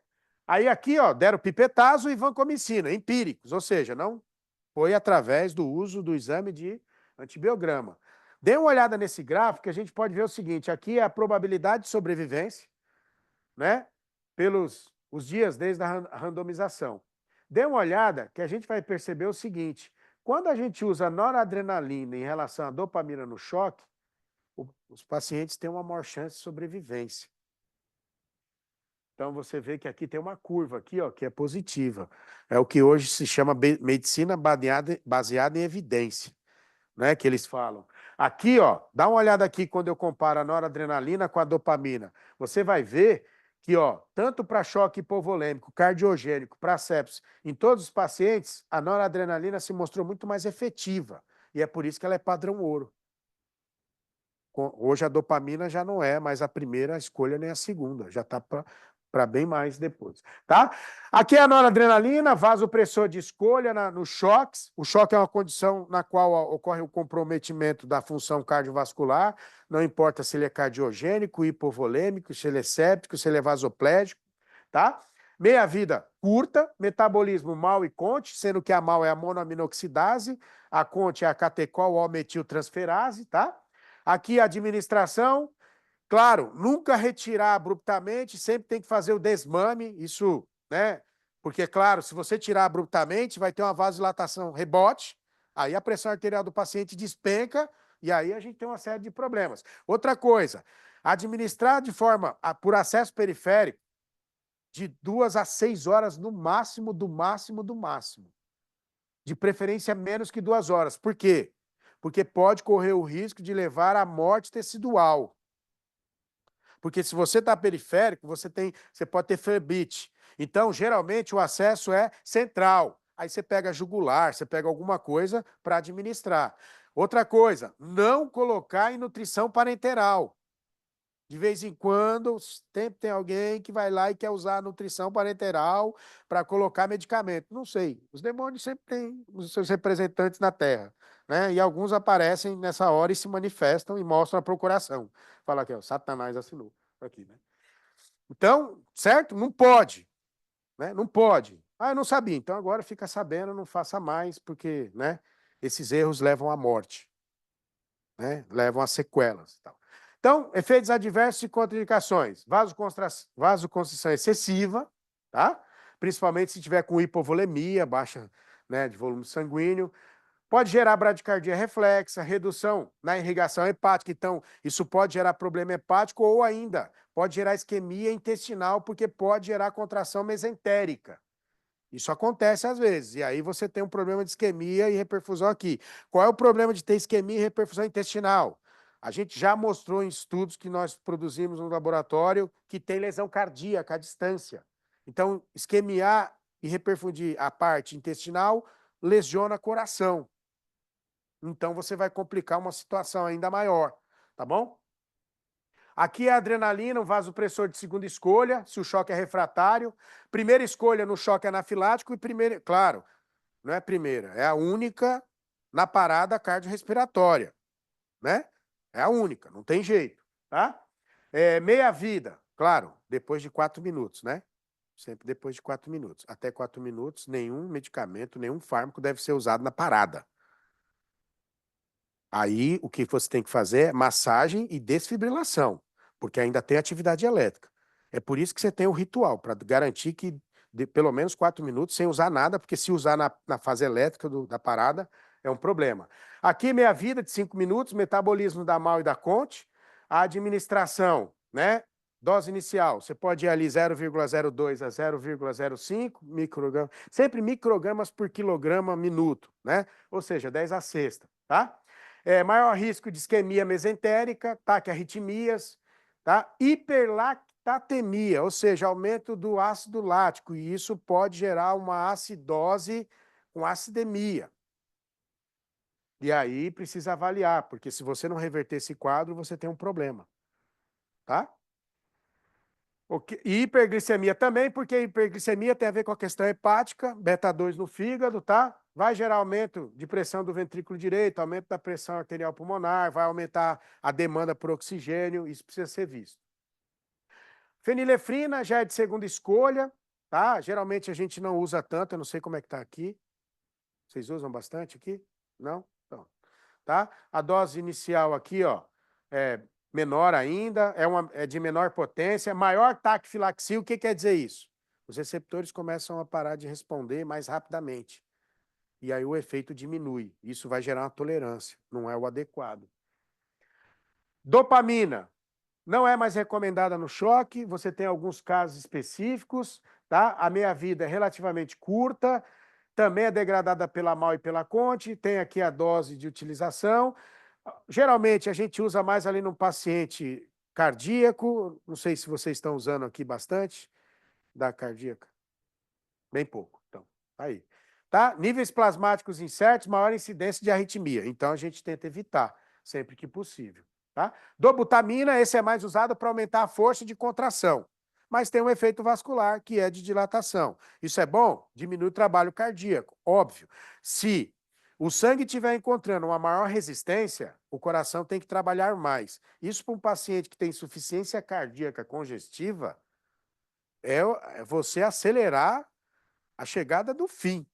Aí aqui, ó, deram pipetazo e vancomicina, empíricos, ou seja, não foi através do uso do exame de antibiograma. Dê uma olhada nesse gráfico que a gente pode ver o seguinte, aqui é a probabilidade de sobrevivência, né? Pelos os dias desde a randomização. Dê uma olhada que a gente vai perceber o seguinte, quando a gente usa noradrenalina em relação à dopamina no choque, os pacientes têm uma maior chance de sobrevivência. Então você vê que aqui tem uma curva aqui, ó, que é positiva. É o que hoje se chama medicina baseada em evidência, né, que eles falam. Aqui, ó, dá uma olhada aqui quando eu comparo a noradrenalina com a dopamina. Você vai ver que, ó, tanto para choque hipovolêmico, cardiogênico, para sepsis, em todos os pacientes, a noradrenalina se mostrou muito mais efetiva. E é por isso que ela é padrão ouro. Hoje a dopamina já não é mais a primeira escolha nem a segunda, já está para bem mais depois, tá? Aqui é a noradrenalina, vasopressor de escolha nos choques. O choque é uma condição na qual ocorre o comprometimento da função cardiovascular, não importa se ele é cardiogênico, hipovolêmico, se ele é séptico, se ele é vasoplégico, tá? Meia-vida curta, metabolismo mal e conte, sendo que a mal é a monoaminoxidase, a conte é a catecol-O-metiltransferase, tá? Aqui a administração, claro, nunca retirar abruptamente, sempre tem que fazer o desmame, isso, né? Porque, claro, se você tirar abruptamente, vai ter uma vasodilatação rebote, aí a pressão arterial do paciente despenca, e aí a gente tem uma série de problemas. Outra coisa, administrar de forma, por acesso periférico, de 2 a 6 horas no máximo, do máximo, do máximo. De preferência menos que 2 horas. Por quê? Porque pode correr o risco de levar à morte tecidual. Porque se você está periférico, você pode ter flebite. Então, geralmente, o acesso é central. Aí você pega jugular, você pega alguma coisa para administrar. Outra coisa, não colocar em nutrição parenteral. De vez em quando, sempre tem alguém que vai lá e quer usar a nutrição parenteral para colocar medicamento. Não sei, os demônios sempre têm os seus representantes na Terra, né? E alguns aparecem nessa hora e se manifestam e mostram a procuração. Fala aqui, ó, Satanás assinou aqui, né? Então, certo? Não pode, né? Não pode. Ah, eu não sabia. Então agora fica sabendo, não faça mais, porque, né? Esses erros levam à morte, né? Levam a sequelas, tal. Então, efeitos adversos e contraindicações. Vasoconstrição excessiva, tá? Principalmente se tiver com hipovolemia, baixa, né, de volume sanguíneo. Pode gerar bradicardia reflexa, redução na irrigação hepática. Então, isso pode gerar problema hepático ou ainda pode gerar isquemia intestinal, porque pode gerar contração mesentérica. Isso acontece às vezes, e aí você tem um problema de isquemia e reperfusão aqui. Qual é o problema de ter isquemia e reperfusão intestinal? A gente já mostrou em estudos que nós produzimos no laboratório que tem lesão cardíaca à distância. Então, isquemiar e reperfundir a parte intestinal lesiona coração. Então, você vai complicar uma situação ainda maior, tá bom? Aqui é a adrenalina, um vasopressor de segunda escolha, se o choque é refratário. Primeira escolha no choque anafilático e primeira, claro, não é a primeira, é a única na parada cardiorrespiratória, né? É a única, não tem jeito, tá? Meia-vida, claro, depois de 4 minutos, né? Sempre depois de 4 minutos. Até 4 minutos, nenhum medicamento, nenhum fármaco deve ser usado na parada. Aí, o que você tem que fazer é massagem e desfibrilação, porque ainda tem atividade elétrica. É por isso que você tem o ritual, para garantir que de pelo menos 4 minutos sem usar nada, porque se usar na fase elétrica da parada, é um problema. Aqui, meia vida de 5 minutos, metabolismo da mal e da Conte, a administração, né? Dose inicial, você pode ir ali 0,02 a 0,05 microgramas, sempre microgramas por quilograma minuto, né? Ou seja, 10 a sexta, tá? Maior risco de isquemia mesentérica, ataque arritmias, tá? Hiperlactatemia, ou seja, aumento do ácido lático, e isso pode gerar uma acidose com acidemia. E aí precisa avaliar, porque se você não reverter esse quadro, você tem um problema, tá? E hiperglicemia também, porque a hiperglicemia tem a ver com a questão hepática, beta 2 no fígado, tá? Vai gerar aumento de pressão do ventrículo direito, aumento da pressão arterial pulmonar, vai aumentar a demanda por oxigênio, isso precisa ser visto. Fenilefrina já é de segunda escolha, tá? Geralmente a gente não usa tanto, eu não sei como é que tá aqui. Vocês usam bastante aqui? Não? Então, tá? A dose inicial aqui, ó, é menor ainda, é de menor potência, maior taquifilaxia. O que quer dizer isso? Os receptores começam a parar de responder mais rapidamente. E aí o efeito diminui. Isso vai gerar uma tolerância, não é o adequado. Dopamina. Não é mais recomendada no choque, você tem alguns casos específicos, tá? A meia-vida é relativamente curta, também é degradada pela MAO e pela Conte, tem aqui a dose de utilização. Geralmente a gente usa mais ali no paciente cardíaco, não sei se vocês estão usando aqui bastante da cardíaca. Bem pouco, então, tá aí. Tá? Níveis plasmáticos incertos, maior incidência de arritmia, então a gente tenta evitar, sempre que possível. Tá? Dobutamina, esse é mais usado para aumentar a força de contração, mas tem um efeito vascular, que é de dilatação. Isso é bom? Diminui o trabalho cardíaco, óbvio. Se o sangue estiver encontrando uma maior resistência, o coração tem que trabalhar mais. Isso para um paciente que tem insuficiência cardíaca congestiva, é você acelerar a chegada do fim,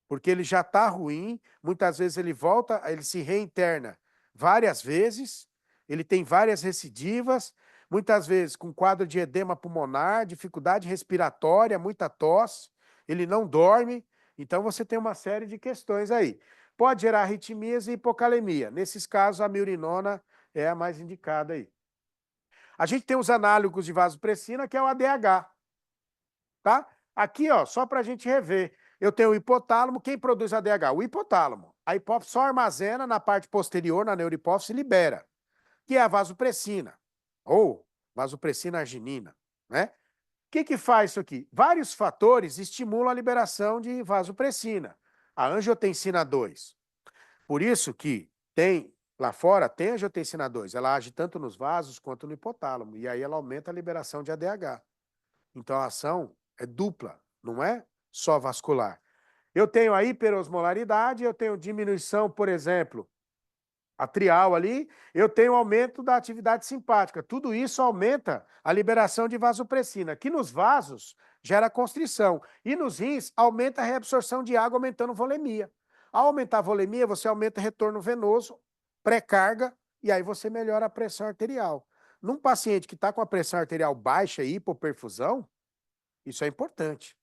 porque ele já está ruim, muitas vezes ele volta, ele se reinterna várias vezes, ele tem várias recidivas, muitas vezes com quadro de edema pulmonar, dificuldade respiratória, muita tosse, ele não dorme, então você tem uma série de questões aí. Pode gerar arritmias e hipocalemia. Nesses casos, a miurinona é a mais indicada aí. A gente tem os análogos de vasopressina, que é o ADH, tá? Aqui, ó, só para a gente rever. Eu tenho o hipotálamo, quem produz ADH? O hipotálamo. A hipófise só armazena na parte posterior, na neurohipófise, e libera, que é a vasopressina, ou vasopressina arginina, né? O que faz isso aqui? Vários fatores estimulam a liberação de vasopressina. A angiotensina 2. Por isso que tem, lá fora, tem angiotensina 2. Ela age tanto nos vasos quanto no hipotálamo, e aí ela aumenta a liberação de ADH. Então a ação é dupla, não é só vascular. Eu tenho a hiperosmolaridade, eu tenho diminuição, por exemplo, atrial ali, eu tenho aumento da atividade simpática. Tudo isso aumenta a liberação de vasopressina, que nos vasos gera constrição. E nos rins aumenta a reabsorção de água, aumentando a volemia. Ao aumentar a volemia, você aumenta o retorno venoso, pré-carga, e aí você melhora a pressão arterial. Num paciente que está com a pressão arterial baixa e hipoperfusão, isso é importante,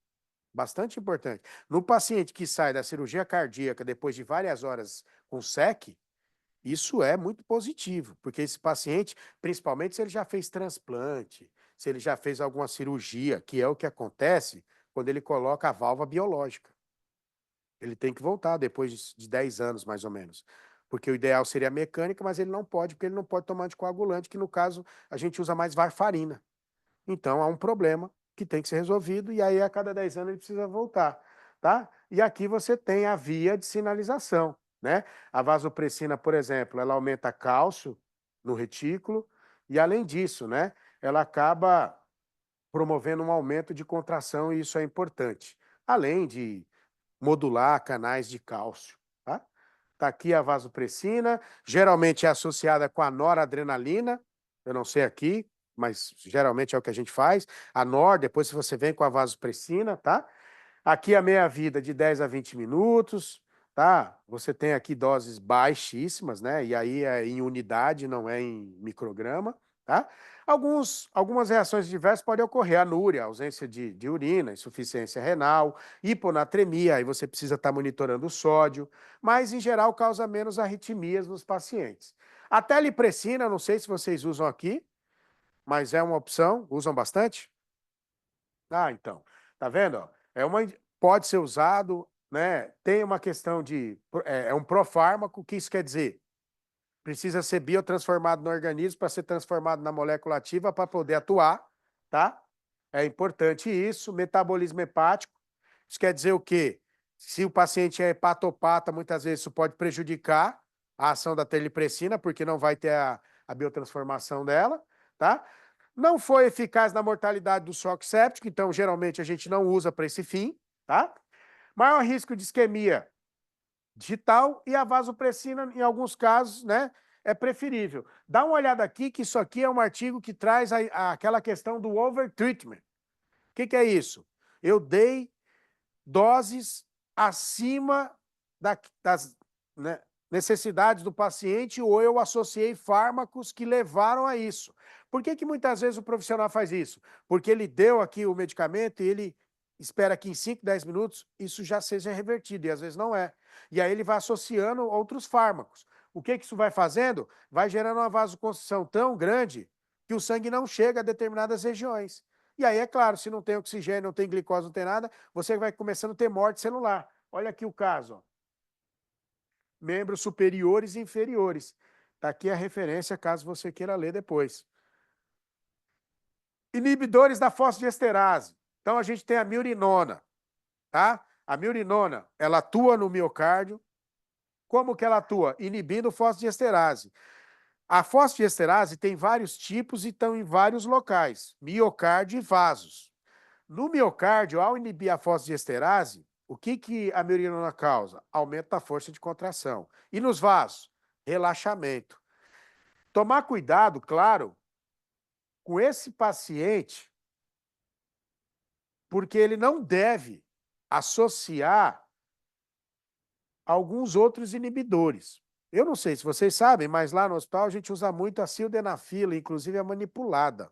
bastante importante. No paciente que sai da cirurgia cardíaca depois de várias horas com SEC, isso é muito positivo, porque esse paciente, principalmente se ele já fez transplante, se ele já fez alguma cirurgia, que é o que acontece quando ele coloca a válvula biológica. Ele tem que voltar depois de 10 anos, mais ou menos. Porque o ideal seria a mecânica, mas ele não pode, porque ele não pode tomar anticoagulante, que no caso a gente usa mais varfarina. Então, há um problema que tem que ser resolvido e aí a cada 10 anos ele precisa voltar, tá? E aqui você tem a via de sinalização, né? A vasopressina, por exemplo, ela aumenta cálcio no retículo e, além disso, né, ela acaba promovendo um aumento de contração e isso é importante, além de modular canais de cálcio, tá? Tá aqui a vasopressina, geralmente é associada com a noradrenalina, eu não sei aqui, mas geralmente é o que a gente faz. A nor, depois se você vem com a vasopressina, tá? Aqui a meia-vida de 10 a 20 minutos, tá? Você tem aqui doses baixíssimas, né? E aí é em unidade, não é em micrograma, tá? Algumas reações diversas podem ocorrer, anúria, ausência de urina, insuficiência renal, hiponatremia, aí você precisa estar monitorando o sódio, mas em geral causa menos arritmias nos pacientes. A telepressina, não sei se vocês usam aqui, mas é uma opção, usam bastante? Ah, então, tá vendo? Ó? Pode ser usado, né? Tem uma questão é um profármaco, o que isso quer dizer? Precisa ser biotransformado no organismo para ser transformado na molécula ativa para poder atuar, tá? É importante isso. Metabolismo hepático, isso quer dizer o quê? Se o paciente é hepatopata, muitas vezes isso pode prejudicar a ação da telepressina, porque não vai ter a biotransformação dela, tá? Não foi eficaz na mortalidade do choque séptico, então geralmente a gente não usa para esse fim, tá? Maior risco de isquemia digital e a vasopressina, em alguns casos, né, é preferível. Dá uma olhada aqui, que isso aqui é um artigo que traz aquela questão do overtreatment. O que é isso? Eu dei doses acima das, né, necessidades do paciente ou eu associei fármacos que levaram a isso. Por que muitas vezes o profissional faz isso? Porque ele deu aqui o medicamento e ele espera que em 5, 10 minutos isso já seja revertido, e às vezes não é. E aí ele vai associando outros fármacos. O que isso vai fazendo? Vai gerando uma vasoconstrição tão grande que o sangue não chega a determinadas regiões. E aí, é claro, se não tem oxigênio, não tem glicose, não tem nada, você vai começando a ter morte celular. Olha aqui o caso, ó. Membros superiores e inferiores. Está aqui a referência, caso você queira ler depois. Inibidores da fosfodiesterase. Então, a gente tem a mirinona, tá? A mirinona, ela atua no miocárdio. Como que ela atua? Inibindo fosfodiesterase. A fosfodiesterase tem vários tipos e estão em vários locais, miocárdio e vasos. No miocárdio, ao inibir a fosfodiesterase, o que a mirinona causa? Aumenta a força de contração. E nos vasos? Relaxamento. Tomar cuidado, claro, com esse paciente, porque ele não deve associar alguns outros inibidores. Eu não sei se vocês sabem, mas lá no hospital a gente usa muito a sildenafila, inclusive a manipulada,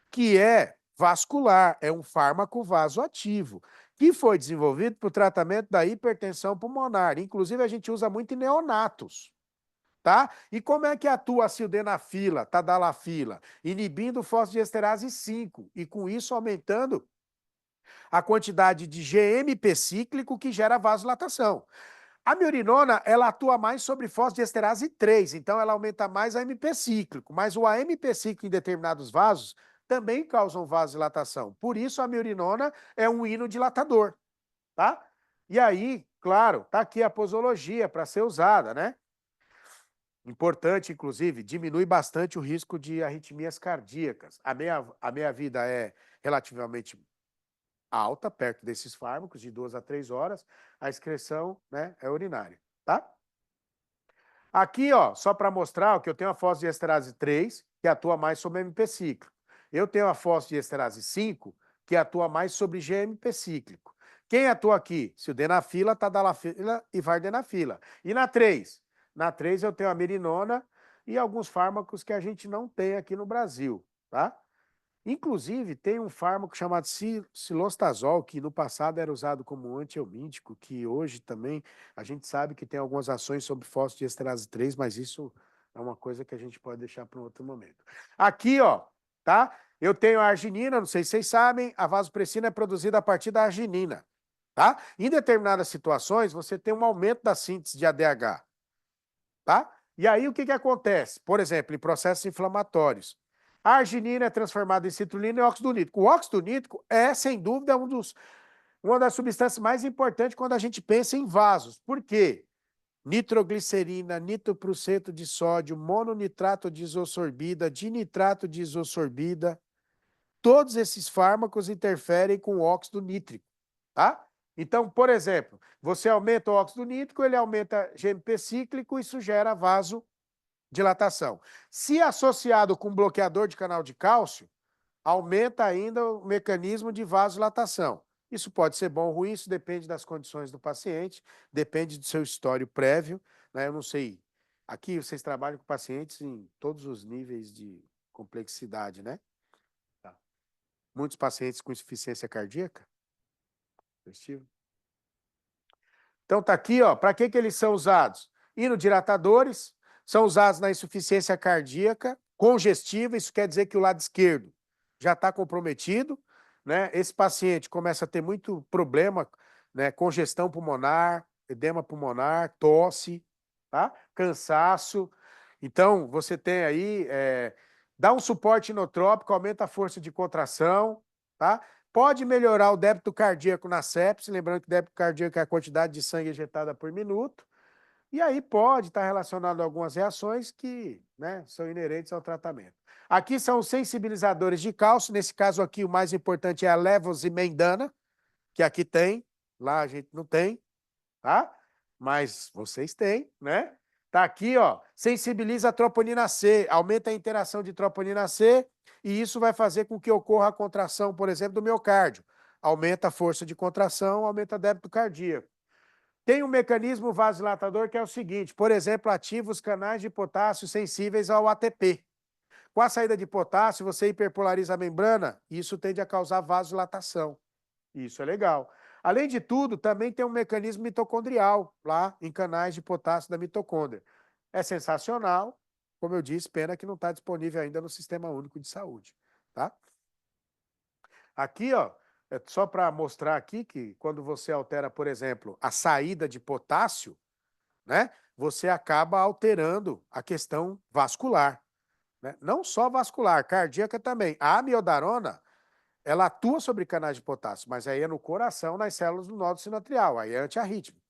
que é vascular, é um fármaco vasoativo, que foi desenvolvido para o tratamento da hipertensão pulmonar. Inclusive, a gente usa muito em neonatos, tá? E como é que atua a sildenafila, tadalafila? Inibindo fosfodiesterase 5 e com isso aumentando a quantidade de GMP cíclico que gera vasodilatação. A mirinona, ela atua mais sobre fosfodiesterase 3, então ela aumenta mais a AMP cíclico, mas o AMP cíclico em determinados vasos também causam vasodilatação. Por isso a mirinona é um inodilatador, tá? E aí, claro, tá aqui a posologia para ser usada, né? Importante, inclusive, diminui bastante o risco de arritmias cardíacas. A meia-vida é relativamente alta, perto desses fármacos, de 2 a 3 horas, a excreção, né, é urinária, tá? Aqui, ó, só para mostrar que eu tenho a fosfodiesterase 3, que atua mais sobre MP cíclico. Eu tenho a fosfodiesterase 5, que atua mais sobre GMP cíclico. Quem atua aqui? Sildenafila, tadalafila e vardenafila. E na 3? Na 3 eu tenho a mirinona e alguns fármacos que a gente não tem aqui no Brasil, tá? Inclusive, tem um fármaco chamado cilostazol, que no passado era usado como antihelmíntico, que hoje também a gente sabe que tem algumas ações sobre fosfodiesterase 3, mas isso é uma coisa que a gente pode deixar para um outro momento. Aqui, ó, tá? Eu tenho a arginina, não sei se vocês sabem, a vasopressina é produzida a partir da arginina, tá? Em determinadas situações, você tem um aumento da síntese de ADH, tá? E aí, o que acontece? Por exemplo, em processos inflamatórios, a arginina é transformada em citrulina e óxido nítrico. O óxido nítrico é, sem dúvida, uma das substâncias mais importantes quando a gente pensa em vasos. Por quê? Nitroglicerina, nitropruseto de sódio, mononitrato de isosorbida, dinitrato de isosorbida, todos esses fármacos interferem com o óxido nítrico, tá? Então, por exemplo, você aumenta o óxido nítrico, ele aumenta GMP cíclico, isso gera vasodilatação. Se associado com bloqueador de canal de cálcio, aumenta ainda o mecanismo de vasodilatação. Isso pode ser bom ou ruim, isso depende das condições do paciente, depende do seu histórico prévio, né? Eu não sei. Aqui vocês trabalham com pacientes em todos os níveis de complexidade, né? Tá. Muitos pacientes com insuficiência cardíaca. Então tá aqui, ó, para que eles são usados? Inodilatadores, são usados na insuficiência cardíaca congestiva, isso quer dizer que o lado esquerdo já está comprometido, né? Esse paciente começa a ter muito problema, né? Congestão pulmonar, edema pulmonar, tosse, tá? Cansaço. Então, você tem aí, dá um suporte inotrópico, aumenta a força de contração, tá? Pode melhorar o débito cardíaco na sepse, lembrando que débito cardíaco é a quantidade de sangue ejetada por minuto. E aí pode estar relacionado a algumas reações que, né, são inerentes ao tratamento. Aqui são os sensibilizadores de cálcio. Nesse caso aqui, o mais importante é a levosimendana, que aqui tem, lá a gente não tem, tá? Mas vocês têm, né? Tá aqui, ó, sensibiliza a troponina C, aumenta a interação de troponina C, e isso vai fazer com que ocorra a contração, por exemplo, do miocárdio. Aumenta a força de contração, aumenta o débito cardíaco. Tem um mecanismo vasodilatador que é o seguinte, por exemplo, ativa os canais de potássio sensíveis ao ATP. Com a saída de potássio, você hiperpolariza a membrana, e isso tende a causar vasodilatação. Isso é legal. Além de tudo, também tem um mecanismo mitocondrial lá em canais de potássio da mitocôndria. É sensacional, como eu disse, pena que não está disponível ainda no Sistema Único de Saúde, tá? Aqui, ó, é só para mostrar aqui que quando você altera, por exemplo, a saída de potássio, né, você acaba alterando a questão vascular, né? Não só vascular, cardíaca também. A amiodarona, ela atua sobre canais de potássio, mas aí é no coração, nas células do nódulo sinoatrial, aí é antiarrítmico.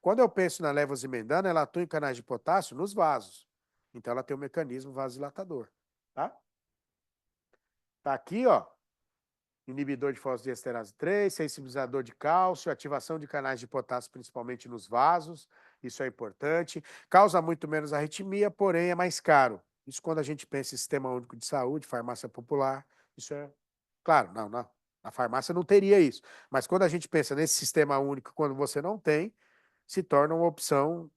Quando eu penso na levosimendana, ela atua em canais de potássio nos vasos. Então ela tem um mecanismo vasodilatador, tá? Tá aqui, ó, inibidor de fosfodiesterase 3, sensibilizador de cálcio, ativação de canais de potássio, principalmente nos vasos, isso é importante. Causa muito menos arritmia, porém é mais caro. Isso quando a gente pensa em Sistema Único de Saúde, farmácia popular, isso é... Claro, não, não. A farmácia não teria isso. Mas quando a gente pensa nesse Sistema Único, quando você não tem, se torna uma opção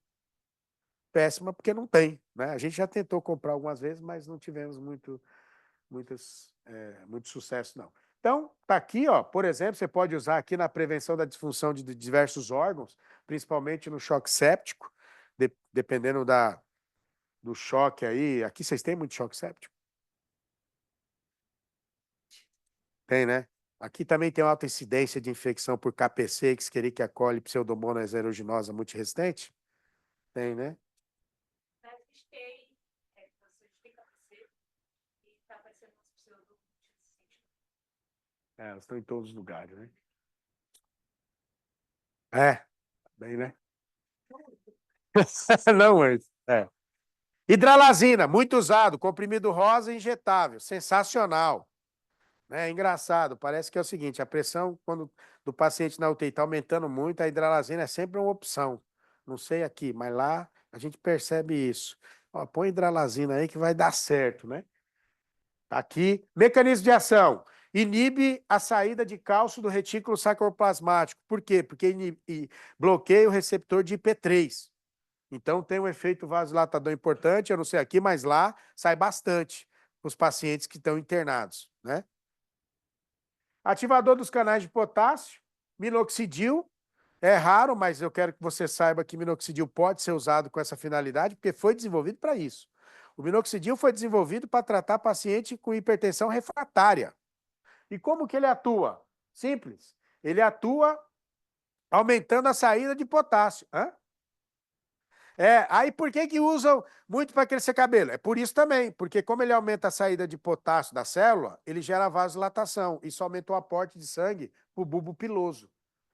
péssima porque não tem, né? A gente já tentou comprar algumas vezes, mas não tivemos muito sucesso, não. Então, tá aqui, ó, por exemplo, você pode usar aqui na prevenção da disfunção de diversos órgãos, principalmente no choque séptico, dependendo do choque aí. Aqui vocês têm muito choque séptico? Tem, né? Aqui também tem alta incidência de infecção por KPC, Escherichia coli, Pseudomonas aeruginosa multiresistente? Tem, né? Elas estão em todos os lugares, né? É, bem, né? Não, mas... Hidralazina, muito usado, comprimido rosa injetável, sensacional. É engraçado, parece que é o seguinte, a pressão quando do paciente na UTI está aumentando muito, a hidralazina é sempre uma opção. Não sei aqui, mas lá a gente percebe isso. Ó, põe hidralazina aí que vai dar certo, né? Tá aqui, mecanismo de ação. Inibe a saída de cálcio do retículo sarcoplasmático. Por quê? Porque bloqueia o receptor de IP3. Então tem um efeito vasodilatador importante, eu não sei aqui, mas lá sai bastante os pacientes que estão internados, né? Ativador dos canais de potássio, minoxidil, é raro, mas eu quero que você saiba que minoxidil pode ser usado com essa finalidade, porque foi desenvolvido para isso. O minoxidil foi desenvolvido para tratar paciente com hipertensão refratária. E como que ele atua? Simples. Ele atua aumentando a saída de potássio. Hã? Aí por que usam muito para crescer cabelo? É por isso também, porque como ele aumenta a saída de potássio da célula, ele gera vasodilatação. Isso aumenta o aporte de sangue para o bulbo piloso.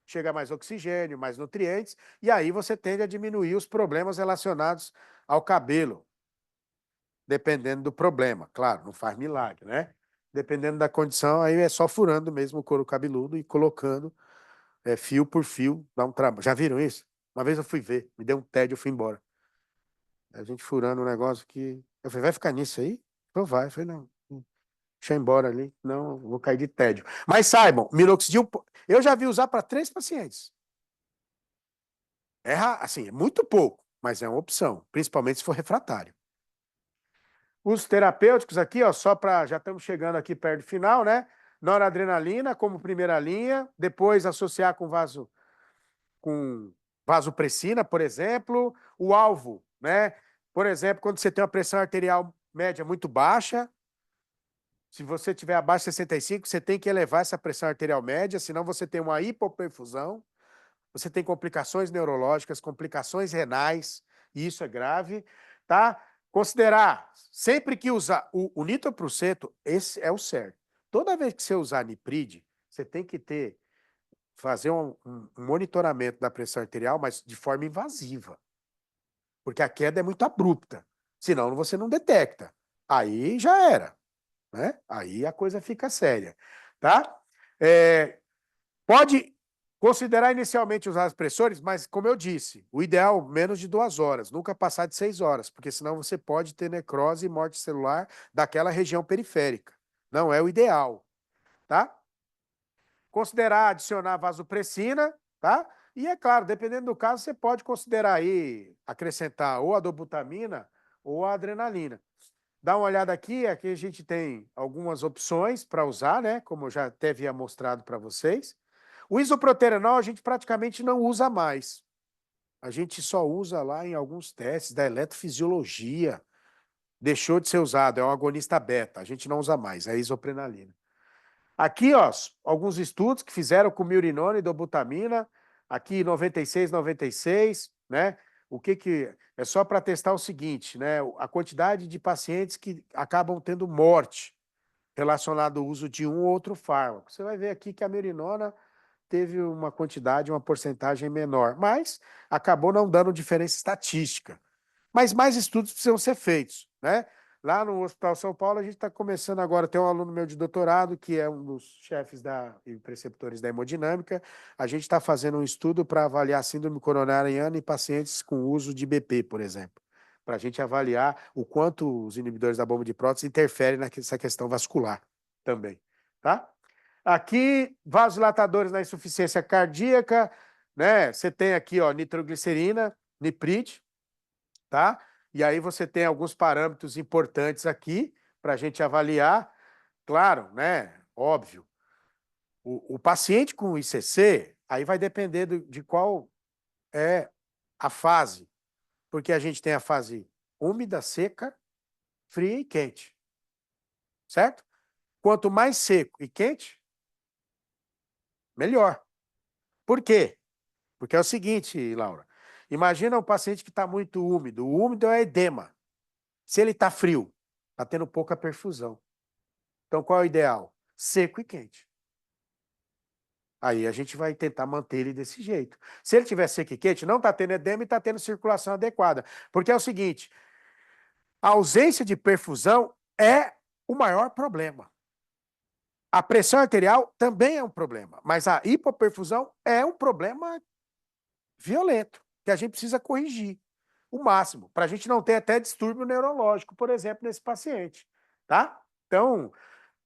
Chega mais oxigênio, mais nutrientes, e aí você tende a diminuir os problemas relacionados ao cabelo. Dependendo do problema, claro, não faz milagre, né? Dependendo da condição, aí é só furando mesmo o couro cabeludo e colocando fio por fio, dá um trabalho. Já viram isso? Uma vez eu fui ver, me deu um tédio, eu fui embora. A gente furando um negócio que... Eu falei, vai ficar nisso aí? Eu vai. Eu falei, não, deixa eu ir embora ali. Não, eu vou cair de tédio. Mas saibam, minoxidil, eu já vi usar para 3 pacientes. Assim, é muito pouco, mas é uma opção, principalmente se for refratário. Os terapêuticos aqui, ó, só para... Já estamos chegando aqui perto do final, né? Noradrenalina como primeira linha, depois associar com vasopressina, por exemplo, o alvo, né? Por exemplo, quando você tem uma pressão arterial média muito baixa, se você tiver abaixo de 65, você tem que elevar essa pressão arterial média, senão você tem uma hipoperfusão, você tem complicações neurológicas, complicações renais, e isso é grave, tá? Considerar, sempre que usar o nitropruseto, esse é o certo. Toda vez que você usar nipride, você tem que fazer um monitoramento da pressão arterial, mas de forma invasiva, porque a queda é muito abrupta, senão você não detecta. Aí já era, né? Aí a coisa fica séria, tá? Pode considerar inicialmente usar os pressores, mas, como eu disse, o ideal, menos de 2 horas, nunca passar de 6 horas, porque senão você pode ter necrose e morte celular daquela região periférica. Não é o ideal, tá? Considerar adicionar vasopressina, tá? E é claro, dependendo do caso, você pode considerar aí acrescentar ou a dobutamina ou a adrenalina. Dá uma olhada aqui a gente tem algumas opções para usar, né? Como eu já até havia mostrado para vocês. O isoproterenol a gente praticamente não usa mais. A gente só usa lá em alguns testes da eletrofisiologia. Deixou de ser usado, é um agonista beta. A gente não usa mais, é a isoprenalina. Aqui, ó, alguns estudos que fizeram com miurinona e dobutamina, aqui 96, 96, né? O que é só para testar o seguinte, né? A quantidade de pacientes que acabam tendo morte relacionado ao uso de um ou outro fármaco. Você vai ver aqui que a miurinona teve uma quantidade, uma porcentagem menor, mas acabou não dando diferença estatística. Mas mais estudos precisam ser feitos, né? Lá no Hospital São Paulo, a gente está começando agora, tem um aluno meu de doutorado, que é um dos chefes e preceptores da hemodinâmica, a gente está fazendo um estudo para avaliar síndrome coronariana em pacientes com uso de BP, por exemplo, para a gente avaliar o quanto os inibidores da bomba de prótese interferem nessa questão vascular também, tá? Aqui, vasodilatadores na insuficiência cardíaca, né? Você tem aqui, ó, nitroglicerina, nipride, tá? E aí você tem alguns parâmetros importantes aqui para a gente avaliar. Claro, né? Óbvio. O paciente com ICC, aí vai depender de qual é a fase, porque a gente tem a fase úmida, seca, fria e quente, certo? Quanto mais seco e quente, melhor. Por quê? Porque é o seguinte, Laura, imagina um paciente que está muito úmido. O úmido é edema. Se ele está frio, está tendo pouca perfusão. Então, qual é o ideal? Seco e quente. Aí a gente vai tentar manter ele desse jeito. Se ele tiver seco e quente, não está tendo edema e está tendo circulação adequada. Porque é o seguinte, a ausência de perfusão é o maior problema. A pressão arterial também é um problema, mas a hipoperfusão é um problema violento, que a gente precisa corrigir o máximo, para a gente não ter até distúrbio neurológico, por exemplo, nesse paciente, tá? Então,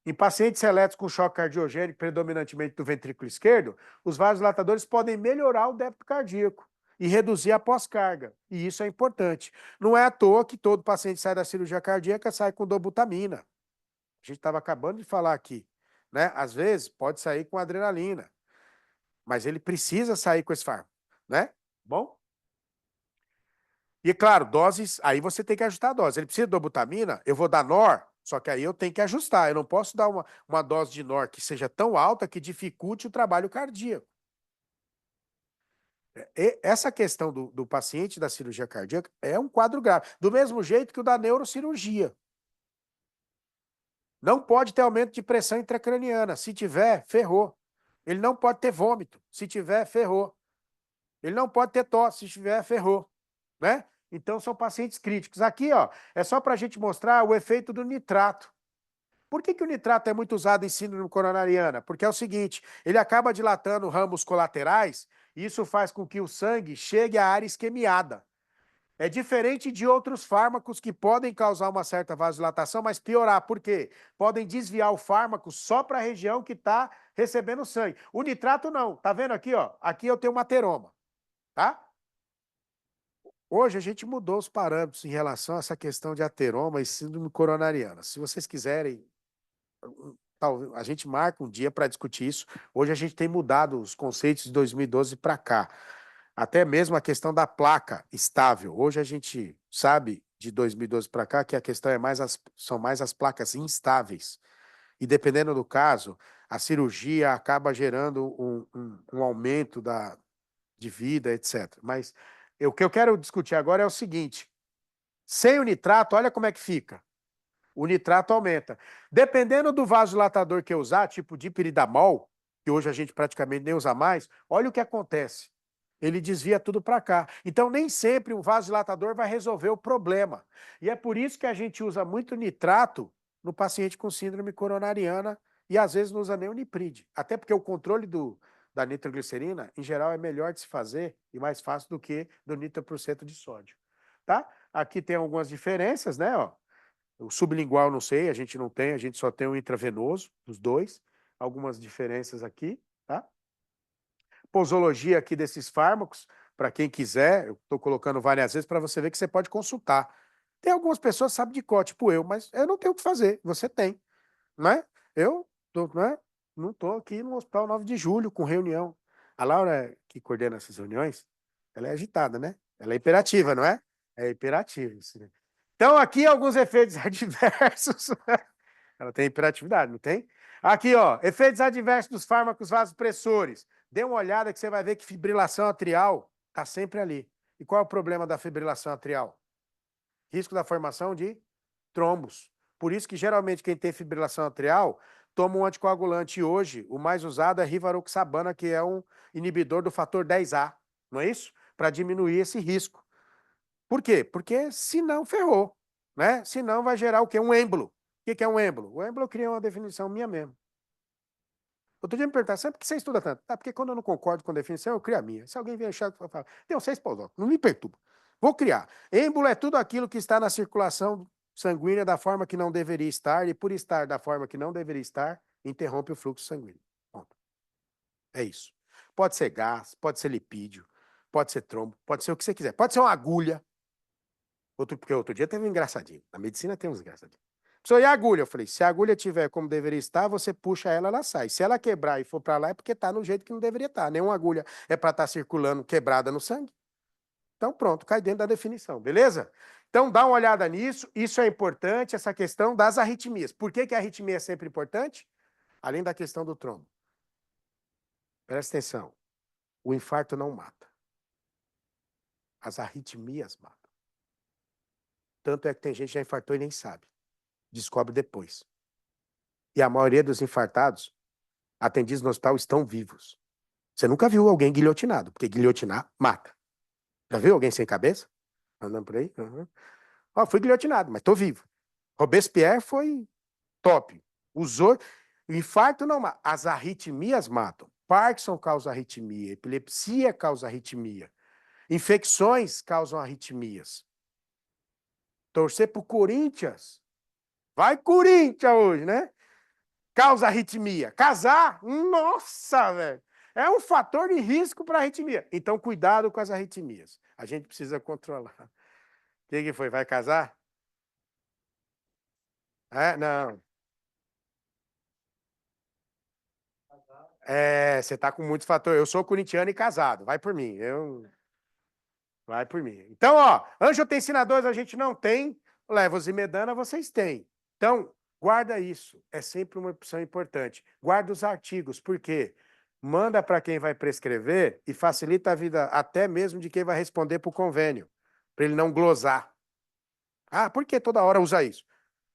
em pacientes elétricos com choque cardiogênico, predominantemente do ventrículo esquerdo, os vasodilatadores podem melhorar o débito cardíaco e reduzir a pós-carga, e isso é importante. Não é à toa que todo paciente sai da cirurgia cardíaca sai com dobutamina. A gente estava acabando de falar aqui, né? Às vezes pode sair com adrenalina, mas ele precisa sair com esse fármaco, né? Bom? E claro, doses, aí você tem que ajustar a dose. Ele precisa de dobutamina, eu vou dar NOR, só que aí eu tenho que ajustar. Eu não posso dar uma dose de NOR que seja tão alta que dificulte o trabalho cardíaco. Essa questão do paciente da cirurgia cardíaca é um quadro grave. Do mesmo jeito que o da neurocirurgia. Não pode ter aumento de pressão intracraniana. Se tiver, ferrou. Ele não pode ter vômito. Se tiver, ferrou. Ele não pode ter tosse. Se tiver, ferrou. Né? Então, são pacientes críticos. Aqui, ó, é só para a gente mostrar o efeito do nitrato. Por que o nitrato é muito usado em síndrome coronariana? Porque é o seguinte, ele acaba dilatando ramos colaterais e isso faz com que o sangue chegue à área isquemiada. É diferente de outros fármacos que podem causar uma certa vasodilatação, mas piorar. Por quê? Podem desviar o fármaco só para a região que está recebendo sangue. O nitrato não. Tá vendo aqui, ó? Aqui eu tenho uma ateroma, tá? Hoje a gente mudou os parâmetros em relação a essa questão de ateroma e síndrome coronariana. Se vocês quiserem, a gente marca um dia para discutir isso. Hoje a gente tem mudado os conceitos de 2012 para cá. Até mesmo a questão da placa estável. Hoje a gente sabe, de 2012 para cá, que a questão são mais as placas instáveis. E dependendo do caso, a cirurgia acaba gerando um aumento de vida, etc. Mas o que eu quero discutir agora é o seguinte: sem o nitrato, olha como é que fica. O nitrato aumenta. Dependendo do vasodilatador que eu usar, tipo dipiridamol, que hoje a gente praticamente nem usa mais, olha o que acontece. Ele desvia tudo para cá. Então, nem sempre um vasodilatador vai resolver o problema. E é por isso que a gente usa muito nitrato no paciente com síndrome coronariana e às vezes não usa nem o nipride. Até porque o controle da nitroglicerina, em geral, é melhor de se fazer e mais fácil do que do nitroprureto de sódio. Tá? Aqui tem algumas diferenças, né? Ó. O sublingual não sei, a gente não tem, a gente só tem o intravenoso, os dois. Algumas diferenças aqui, tá? Posologia aqui desses fármacos, para quem quiser, eu estou colocando várias vezes para você ver que você pode consultar. Tem algumas pessoas que sabem de cor, tipo eu, mas eu não tenho o que fazer, você tem, né? Eu né? Não estou aqui no Hospital 9 de Julho com reunião. A Laura, que coordena essas reuniões, ela é agitada, né? Ela é imperativa, não é? É imperativa. Então, aqui alguns efeitos adversos. Ela tem hiperatividade, não tem? Aqui, ó, efeitos adversos dos fármacos vasopressores. Dê uma olhada que você vai ver que fibrilação atrial está sempre ali. E qual é o problema da fibrilação atrial? Risco da formação de trombos. Por isso que, geralmente, quem tem fibrilação atrial toma um anticoagulante. E hoje, o mais usado é rivaroxabana, que é um inibidor do fator 10A, não é isso? Para diminuir esse risco. Por quê? Porque senão ferrou, né? Senão vai gerar o quê? Um êmbolo. O que é um êmbolo? O êmbolo eu criei uma definição minha mesmo. Outro dia me perguntaram, sabe por que você estuda tanto? Ah, porque quando eu não concordo com a definição, eu crio a minha. Se alguém vier achar, eu falo, tem 6 pós-doc, não me perturba. Vou criar. Êmbolo é tudo aquilo que está na circulação sanguínea da forma que não deveria estar, e por estar da forma que não deveria estar, interrompe o fluxo sanguíneo. Ponto. É isso. Pode ser gás, pode ser lipídio, pode ser trombo, pode ser o que você quiser. Pode ser uma agulha. Porque outro dia teve um engraçadinho. Na medicina tem uns engraçadinhos. Pessoal, e a agulha? Eu falei, se a agulha tiver como deveria estar, você puxa ela, ela sai. Se ela quebrar e for para lá, é porque está no jeito que não deveria estar. Nenhuma agulha é para estar circulando quebrada no sangue. Então, pronto, cai dentro da definição, beleza? Então, dá uma olhada nisso. Isso é importante, essa questão das arritmias. Por que a arritmia é sempre importante? Além da questão do trombo. Presta atenção. O infarto não mata. As arritmias matam. Tanto é que tem gente que já infartou e nem sabe. Descobre depois. E a maioria dos infartados atendidos no hospital estão vivos. Você nunca viu alguém guilhotinado, porque guilhotinar mata. Já viu alguém sem cabeça? Andando por aí? Uhum. Ó, fui guilhotinado, mas tô vivo. Robespierre foi top. Usou. O infarto não mata. As arritmias matam. Parkinson causa arritmia. Epilepsia causa arritmia. Infecções causam arritmias. Torcer pro Corinthians. Vai, Corinthians, hoje, né? Causa arritmia. Casar, nossa, velho. É um fator de risco para arritmia. Então, cuidado com as arritmias. A gente precisa controlar. O que foi? Vai casar? É, não. É, você tá com muitos fatores. Eu sou corintiano e casado. Vai por mim. Vai por mim. Então, ó, angiotensina 2 a gente não tem. Levozimedana vocês têm. Então, guarda isso. É sempre uma opção importante. Guarda os artigos. Por quê? Manda para quem vai prescrever e facilita a vida até mesmo de quem vai responder para o convênio, para ele não glosar. Ah, por que toda hora usa isso?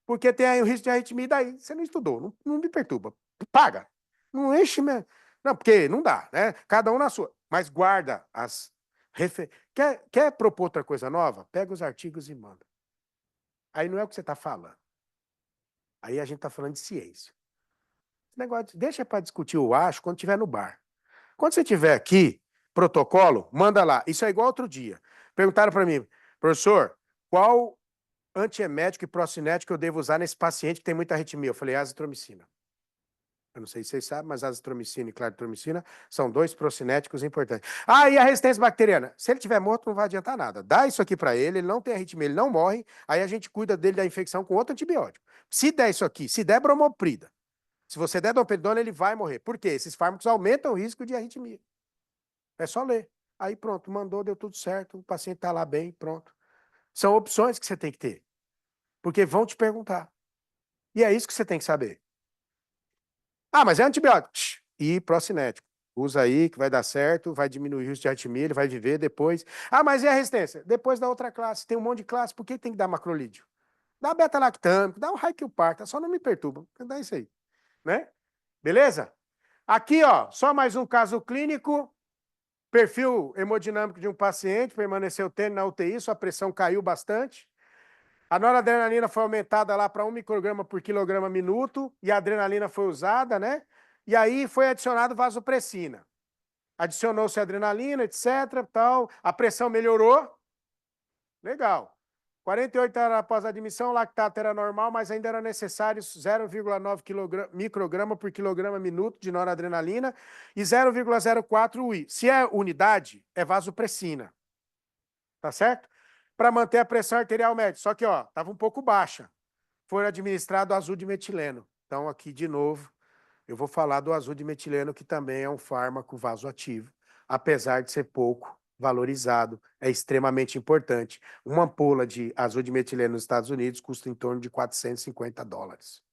Porque tem aí o risco de arritmia, daí você não estudou, não me perturba. Paga. Não enche mesmo. Não, porque não dá, né? Cada um na sua. Mas guarda as quer propor outra coisa nova? Pega os artigos e manda. Aí não é o que você está falando. Aí a gente está falando de ciência. Esse negócio, deixa para discutir o acho quando estiver no bar. Quando você estiver aqui, protocolo, manda lá. Isso é igual outro dia. Perguntaram para mim, professor, qual antiemético e procinético eu devo usar nesse paciente que tem muita arritmia? Eu falei, azitromicina. Eu não sei se vocês sabem, mas azitromicina e claritromicina são dois procinéticos importantes. Ah, e a resistência bacteriana? Se ele estiver morto, não vai adiantar nada. Dá isso aqui para ele, ele não tem arritmia, ele não morre, aí a gente cuida dele da infecção com outro antibiótico. Se der isso aqui, se der bromoprida, se você der domperidona, ele vai morrer. Por quê? Esses fármacos aumentam o risco de arritmia. É só ler. Aí pronto, mandou, deu tudo certo, o paciente está lá bem, pronto. São opções que você tem que ter, porque vão te perguntar. E é isso que você tem que saber. Ah, mas é antibiótico. E procinético. Usa aí que vai dar certo, vai diminuir o risco de arritmia, ele vai viver depois. Ah, mas e a resistência? Depois da outra classe. Tem um monte de classe, por que tem que dar macrolídeo? Dá beta-lactâmico, dá um Raikilparta, só não me perturba. Dá isso aí, né? Beleza? Aqui, ó, só mais um caso clínico. Perfil hemodinâmico de um paciente, permaneceu tênue na UTI, sua pressão caiu bastante. A noradrenalina foi aumentada lá para 1 micrograma por quilograma minuto e a adrenalina foi usada, né? E aí foi adicionado vasopressina. Adicionou-se adrenalina, etc, tal. A pressão melhorou. Legal. 48 horas após a admissão, o lactato era normal, mas ainda era necessário 0,9 micrograma por quilograma minuto de noradrenalina e 0,04 UI. Se é unidade, é vasopressina. Tá certo? Para manter a pressão arterial média. Só que, ó, estava um pouco baixa. Foi administrado azul de metileno. Então, aqui, de novo, eu vou falar do azul de metileno, que também é um fármaco vasoativo, apesar de ser pouco valorizado, é extremamente importante. Uma ampola de azul de metileno nos Estados Unidos custa em torno de $450.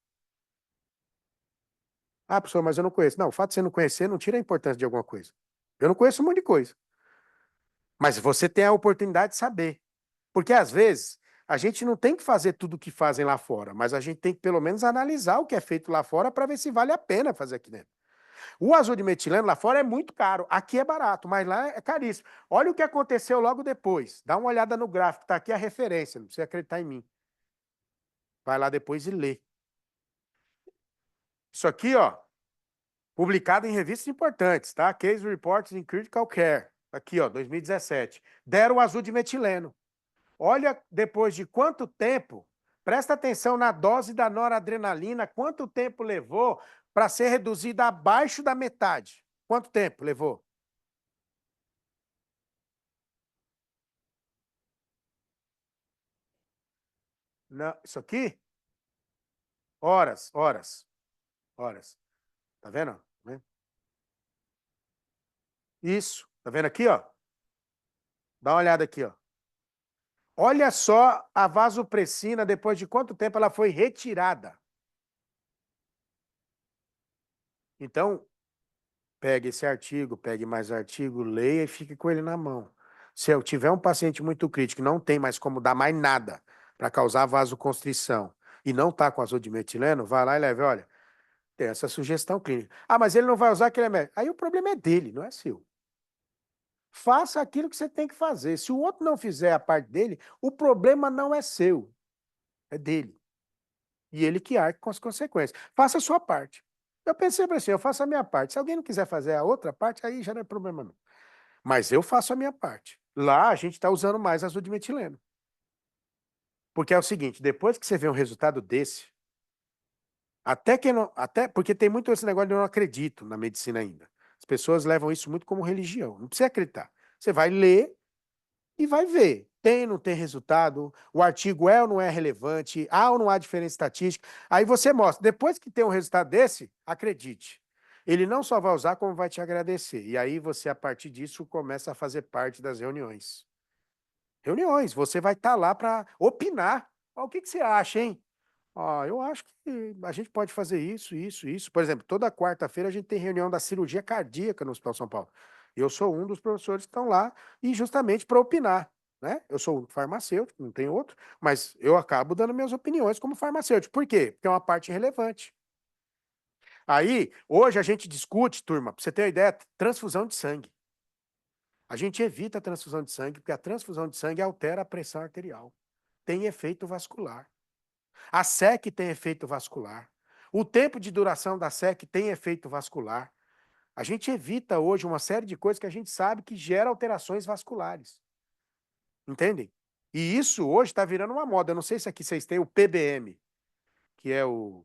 Ah, professor, mas eu não conheço. Não, o fato de você não conhecer não tira a importância de alguma coisa. Eu não conheço um monte de coisa. Mas você tem a oportunidade de saber. Porque, às vezes, a gente não tem que fazer tudo o que fazem lá fora, mas a gente tem que, pelo menos, analisar o que é feito lá fora para ver se vale a pena fazer aqui dentro. O azul de metileno lá fora é muito caro. Aqui é barato, mas lá é caríssimo. Olha o que aconteceu logo depois. Dá uma olhada no gráfico, tá aqui a referência, não precisa acreditar em mim. Vai lá depois e lê. Isso aqui, ó, publicado em revistas importantes, tá? Case Reports in Critical Care. Aqui, ó, 2017. Deram o azul de metileno. Olha depois de quanto tempo, presta atenção na dose da noradrenalina, quanto tempo levou para ser reduzida abaixo da metade. Quanto tempo levou? Não, isso aqui? Horas, horas, horas. Tá vendo? Isso. Tá vendo aqui, ó? Dá uma olhada aqui, ó. Olha só a vasopressina, depois de quanto tempo ela foi retirada. Então, pegue esse artigo, pegue mais artigo, leia e fique com ele na mão. Se eu tiver um paciente muito crítico, não tem mais como dar mais nada para causar vasoconstrição e não está com azul de metileno, vai lá e leve, olha, tem essa sugestão clínica. Ah, mas ele não vai usar aquele remédio. Aí o problema é dele, não é seu. Faça aquilo que você tem que fazer. Se o outro não fizer a parte dele, o problema não é seu, é dele. E ele que arque com as consequências. Faça a sua parte. Eu pensei assim, eu faço a minha parte. Se alguém não quiser fazer a outra parte, aí já não é problema não. Mas eu faço a minha parte. Lá a gente está usando mais azul de metileno. Porque é o seguinte, depois que você vê um resultado desse, até porque tem muito esse negócio de eu não acredito na medicina ainda. As pessoas levam isso muito como religião. Não precisa acreditar. Você vai ler e vai ver. Tem, não tem resultado, o artigo é ou não é relevante, há ou não há diferença estatística. Aí você mostra. Depois que tem um resultado desse, acredite. Ele não só vai usar, como vai te agradecer. E aí você, a partir disso, começa a fazer parte das reuniões. Reuniões, você vai estar lá para opinar. Ó, o que você acha, hein? Ó, eu acho que a gente pode fazer isso, isso, isso. Por exemplo, toda quarta-feira a gente tem reunião da cirurgia cardíaca no Hospital São Paulo. Eu sou um dos professores que estão lá e justamente para opinar, né? Eu sou um farmacêutico, não tem outro, mas eu acabo dando minhas opiniões como farmacêutico. Por quê? Porque é uma parte relevante. Aí, hoje a gente discute, turma, para você ter uma ideia, transfusão de sangue. A gente evita a transfusão de sangue porque a transfusão de sangue altera a pressão arterial. Tem efeito vascular. A SEC tem efeito vascular. O tempo de duração da SEC tem efeito vascular. A gente evita hoje uma série de coisas que a gente sabe que gera alterações vasculares. Entendem? E isso hoje está virando uma moda. Eu não sei se aqui vocês têm o PBM, que é o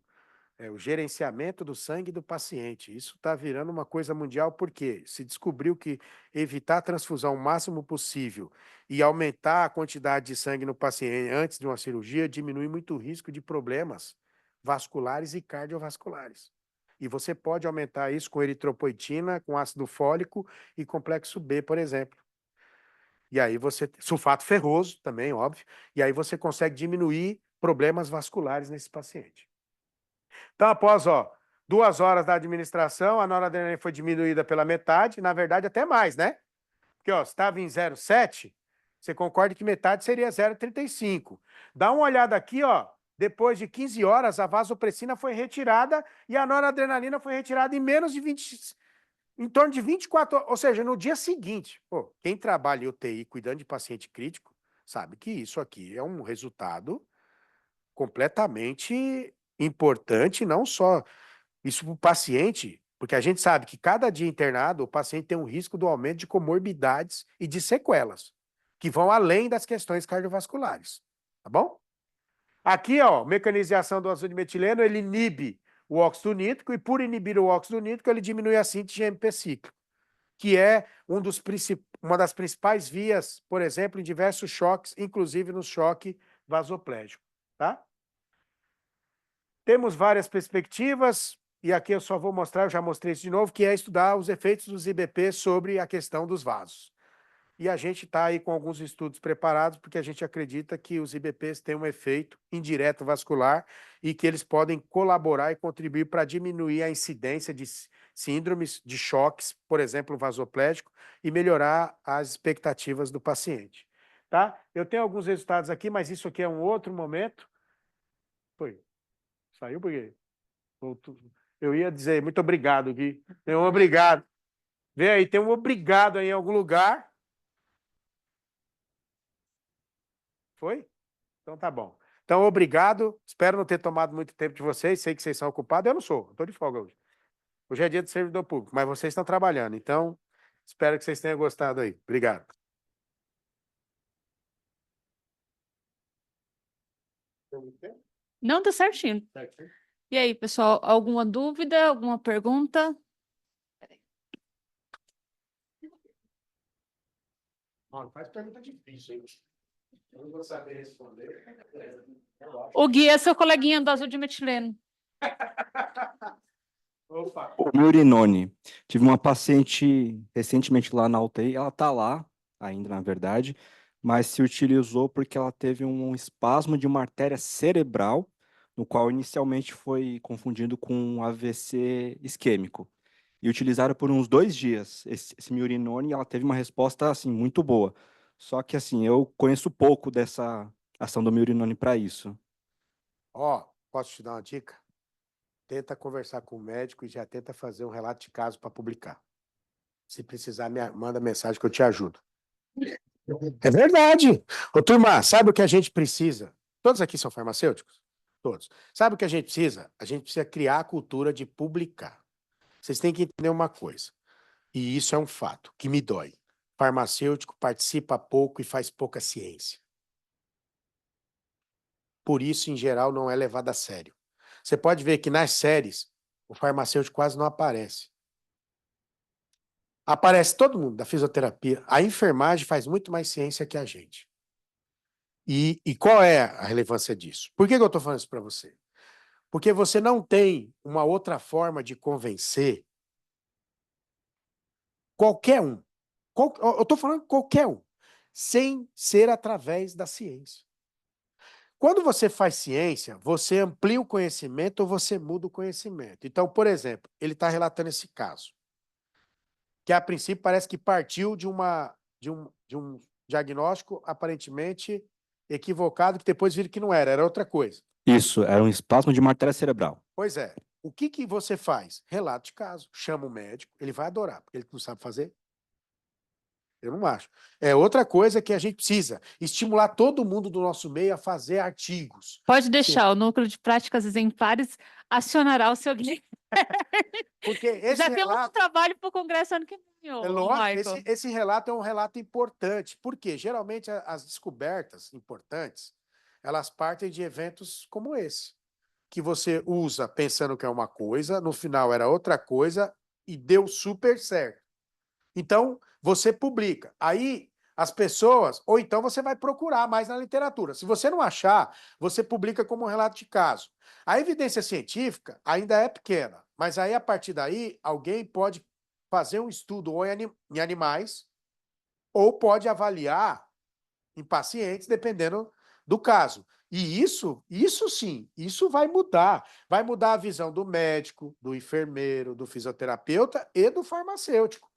gerenciamento do sangue do paciente. Isso está virando uma coisa mundial porque se descobriu que evitar a transfusão o máximo possível e aumentar a quantidade de sangue no paciente antes de uma cirurgia diminui muito o risco de problemas vasculares e cardiovasculares. E você pode aumentar isso com eritropoetina, com ácido fólico e complexo B, por exemplo. E aí você... sulfato ferroso também, óbvio. E aí você consegue diminuir problemas vasculares nesse paciente. Então, após 2 horas da administração, a noradrenalina foi diminuída pela metade, na verdade até mais, né? Porque se estava em 0,7, você concorda que metade seria 0,35. Dá uma olhada aqui, depois de 15 horas, a vasopressina foi retirada e a noradrenalina foi retirada em menos de 20, em torno de 24 horas, ou seja, no dia seguinte. Pô, quem trabalha em UTI cuidando de paciente crítico sabe que isso aqui é um resultado completamente importante, não só isso para o paciente, porque a gente sabe que cada dia internado, o paciente tem um risco do aumento de comorbidades e de sequelas, que vão além das questões cardiovasculares, tá bom? Aqui, mecanização do ácido de metileno, ele inibe o óxido nítrico, e por inibir o óxido nítrico, ele diminui a síntese de AMP cíclico, que é uma das principais vias, por exemplo, em diversos choques, inclusive no choque vasoplégico, tá? Temos várias perspectivas, e aqui eu só vou mostrar, eu já mostrei isso de novo, que é estudar os efeitos dos IBP sobre a questão dos vasos. E a gente está aí com alguns estudos preparados, porque a gente acredita que os IBPs têm um efeito indireto vascular e que eles podem colaborar e contribuir para diminuir a incidência de síndromes, de choques, por exemplo, vasoplégico, e melhorar as expectativas do paciente. Tá? Eu tenho alguns resultados aqui, mas isso aqui é um outro momento. Foi. Saiu por quê? Eu ia dizer muito obrigado, Gui. Tem um obrigado. Vê aí, tem um obrigado aí em algum lugar. Foi? Então tá bom. Então, obrigado. Espero não ter tomado muito tempo de vocês. Sei que vocês são ocupados. Eu não sou. Estou de folga hoje. Hoje é dia de servidor público, mas vocês estão trabalhando. Então, espero que vocês tenham gostado aí. Obrigado. Não, tá certinho. E aí, pessoal, alguma dúvida, alguma pergunta? Não faz pergunta difícil, hein? Eu não vou saber responder. O Gui é seu coleguinha do ácido de metileno. Opa. O Miurinone. Tive uma paciente recentemente lá na UTI, ela está lá ainda, na verdade, mas se utilizou porque ela teve um espasmo de uma artéria cerebral, no qual inicialmente foi confundido com um AVC isquêmico. E utilizaram por uns 2 dias esse Miurinone, e ela teve uma resposta, assim, muito boa. Só que, assim, eu conheço pouco dessa ação do Miurinone para isso. Posso te dar uma dica? Tenta conversar com o médico e já tenta fazer um relato de caso para publicar. Se precisar, manda mensagem que eu te ajudo. É verdade. Ô, turma, sabe o que a gente precisa? Todos aqui são farmacêuticos? Todos. Sabe o que a gente precisa? A gente precisa criar a cultura de publicar. Vocês têm que entender uma coisa, e isso é um fato que me dói. Farmacêutico participa pouco e faz pouca ciência. Por isso, em geral, não é levado a sério. Você pode ver que nas séries, o farmacêutico quase não aparece. Aparece todo mundo da fisioterapia. A enfermagem faz muito mais ciência que a gente. E qual é a relevância disso? Por que eu estou falando isso para você? Porque você não tem uma outra forma de convencer qualquer um. Eu estou falando qualquer um, sem ser através da ciência. Quando você faz ciência, você amplia o conhecimento ou você muda o conhecimento. Então, por exemplo, ele está relatando esse caso, que a princípio parece que partiu de um diagnóstico aparentemente equivocado, que depois viram que não era outra coisa. Isso, era um espasmo de uma artéria cerebral. Pois é. O que você faz? Relato de caso. Chama o médico, ele vai adorar, porque ele não sabe fazer. Eu não acho. É outra coisa que a gente precisa estimular todo mundo do nosso meio a fazer artigos. Pode deixar, o núcleo de práticas exemplares acionará o seu guia. Porque esse Já temos um relato, trabalho para o Congresso ano que vem, é ô, lógico, Michael. esse relato é um relato importante, porque geralmente as descobertas importantes, elas partem de eventos como esse, que você usa pensando que é uma coisa, no final era outra coisa e deu super certo. Então, você publica. Aí, as pessoas, ou então você vai procurar mais na literatura. Se você não achar, você publica como um relato de caso. A evidência científica ainda é pequena, mas aí, a partir daí, alguém pode fazer um estudo ou em animais, ou pode avaliar em pacientes, dependendo do caso. E isso sim, isso vai mudar. Vai mudar a visão do médico, do enfermeiro, do fisioterapeuta e do farmacêutico.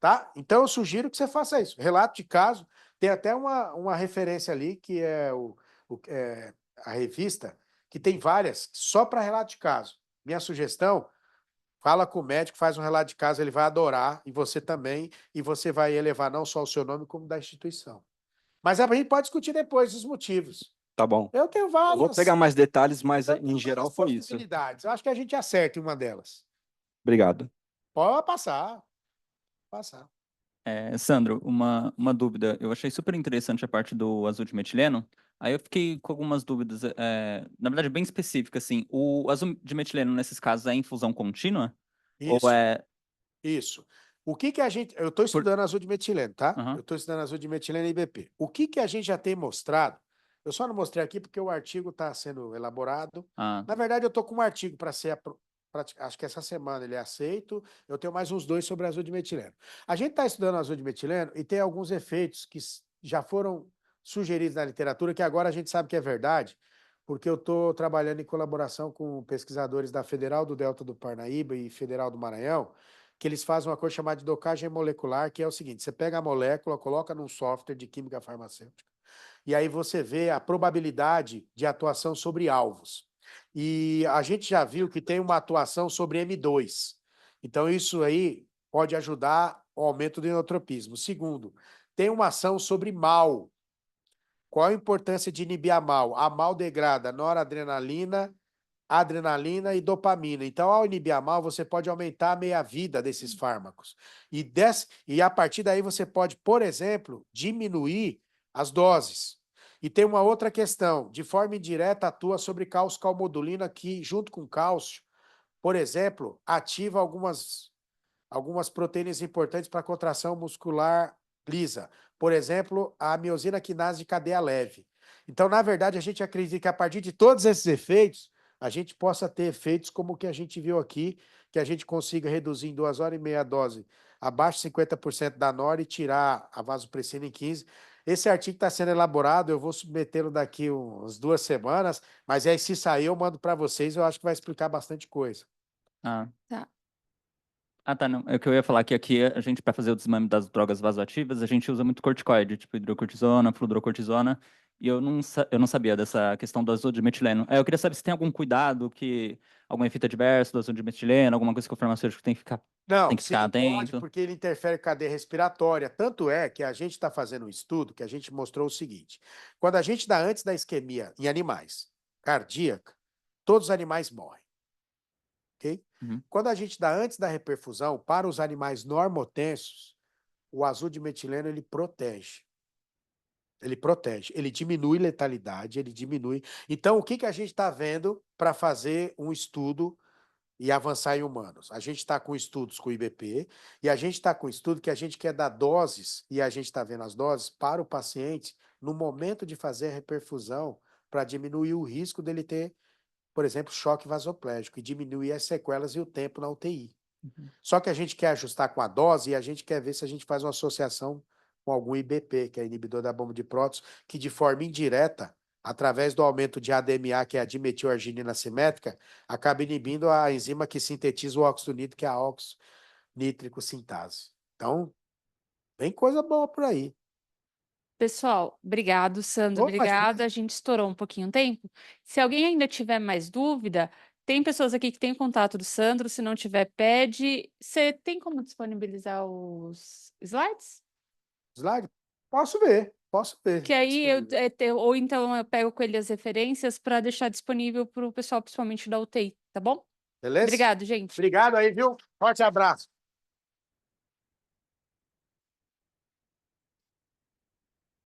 Tá? Então, eu sugiro que você faça isso. Relato de caso, tem até uma referência ali, que é a revista, que tem várias, só para relato de caso. Minha sugestão, fala com o médico, faz um relato de caso, ele vai adorar, e você também, e você vai elevar não só o seu nome, como da instituição. Mas a gente pode discutir depois os motivos. Tá bom. Eu tenho Eu vou várias, pegar mais detalhes, mas eu tenho em geral várias foi isso. possibilidades. Eu acho que a gente acerta em uma delas. Obrigado. Pode passar. Passar. Sandro, uma dúvida. Eu achei super interessante a parte do azul de metileno. Aí eu fiquei com algumas dúvidas, na verdade, bem específicas, assim. O azul de metileno, nesses casos, é infusão contínua? Ou Isso. é... Isso. O que que a gente... Eu estou estudando azul de metileno, tá? Aham. Eu estou estudando azul de metileno e IBP. O que que a gente já tem mostrado... Eu só não mostrei aqui porque o artigo está sendo elaborado. Ah, Na verdade, eu estou com um artigo para ser... Acho que essa semana ele é aceito. Eu tenho mais uns 2 sobre azul de metileno. A gente está estudando azul de metileno e tem alguns efeitos que já foram sugeridos na literatura que agora a gente sabe que é verdade, porque eu estou trabalhando em colaboração com pesquisadores da Federal do Delta do Parnaíba e Federal do Maranhão, que eles fazem uma coisa chamada de docagem molecular, que é o seguinte: você pega a molécula, coloca num software de química farmacêutica, e aí você vê a probabilidade de atuação sobre alvos. E a gente já viu que tem uma atuação sobre M2. Então, isso aí pode ajudar o aumento do inotropismo. Segundo, tem uma ação sobre MAL. Qual a importância de inibir a MAL? A MAL degrada noradrenalina, adrenalina e dopamina. Então, ao inibir a MAL, você pode aumentar a meia-vida desses fármacos. E a partir daí você pode, por exemplo, diminuir as doses. E tem uma outra questão, de forma indireta atua sobre cálcio calmodulina, que junto com cálcio, por exemplo, ativa algumas proteínas importantes para a contração muscular lisa. Por exemplo, a miosina quinase de cadeia leve. Então, na verdade, a gente acredita que a partir de todos esses efeitos, a gente possa ter efeitos como o que a gente viu aqui, que a gente consiga reduzir em 2 horas e meia a dose abaixo de 50% da NOR e tirar a vasopressina em 15. Esse artigo está sendo elaborado, eu vou submetê-lo daqui umas 2 semanas, mas aí se sair eu mando para vocês, eu acho que vai explicar bastante coisa. ah. Tá. Ah, tá, não. É o que eu ia falar, que aqui a gente, para fazer o desmame das drogas vasoativas, a gente usa muito corticoide, tipo hidrocortisona, fludrocortisona, e eu não sabia dessa questão do azul de metileno. Eu queria saber se tem algum cuidado, algum efeito adverso do azul de metileno, alguma coisa que o farmacêutico tem que ficar Não, Tem que ficar sim, pode, atento. porque ele interfere com a cadeia respiratória. Tanto é que a gente está fazendo um estudo que a gente mostrou o seguinte: quando a gente dá antes da isquemia em animais cardíaca, todos os animais morrem. Ok? Uhum. Quando a gente dá antes da reperfusão, para os animais normotensos, o azul de metileno ele protege. Ele protege, ele diminui letalidade, ele diminui. Então, o que que a gente está vendo para fazer um estudo e avançar em humanos? A gente está com estudos com o IBP e a gente está com estudo que a gente quer dar doses, e a gente está vendo as doses para o paciente no momento de fazer a reperfusão, para diminuir o risco dele ter, por exemplo, choque vasoplégico, e diminuir as sequelas e o tempo na UTI. Só que a gente quer ajustar com a dose e a gente quer ver se a gente faz uma associação com algum IBP, que é inibidor da bomba de prótons, que de forma indireta, através do aumento de ADMA, que é a dimetilarginina simétrica, acaba inibindo a enzima que sintetiza o óxido nítrico, que é a óxido nítrico sintase. Então, vem coisa boa por aí. Pessoal, obrigado, Sandro, Ô, mas obrigada. A gente estourou um pouquinho o tempo. Se alguém ainda tiver mais dúvida, tem pessoas aqui que têm contato do Sandro. Se não tiver, pede. Você tem como disponibilizar os slides? Slide? Posso ver, posso ver. Que aí eu, disponível. ou então eu pego com ele as referências para deixar disponível para o pessoal, principalmente da UTI, tá bom? Beleza? Obrigado, gente. Obrigado aí, viu? Forte abraço.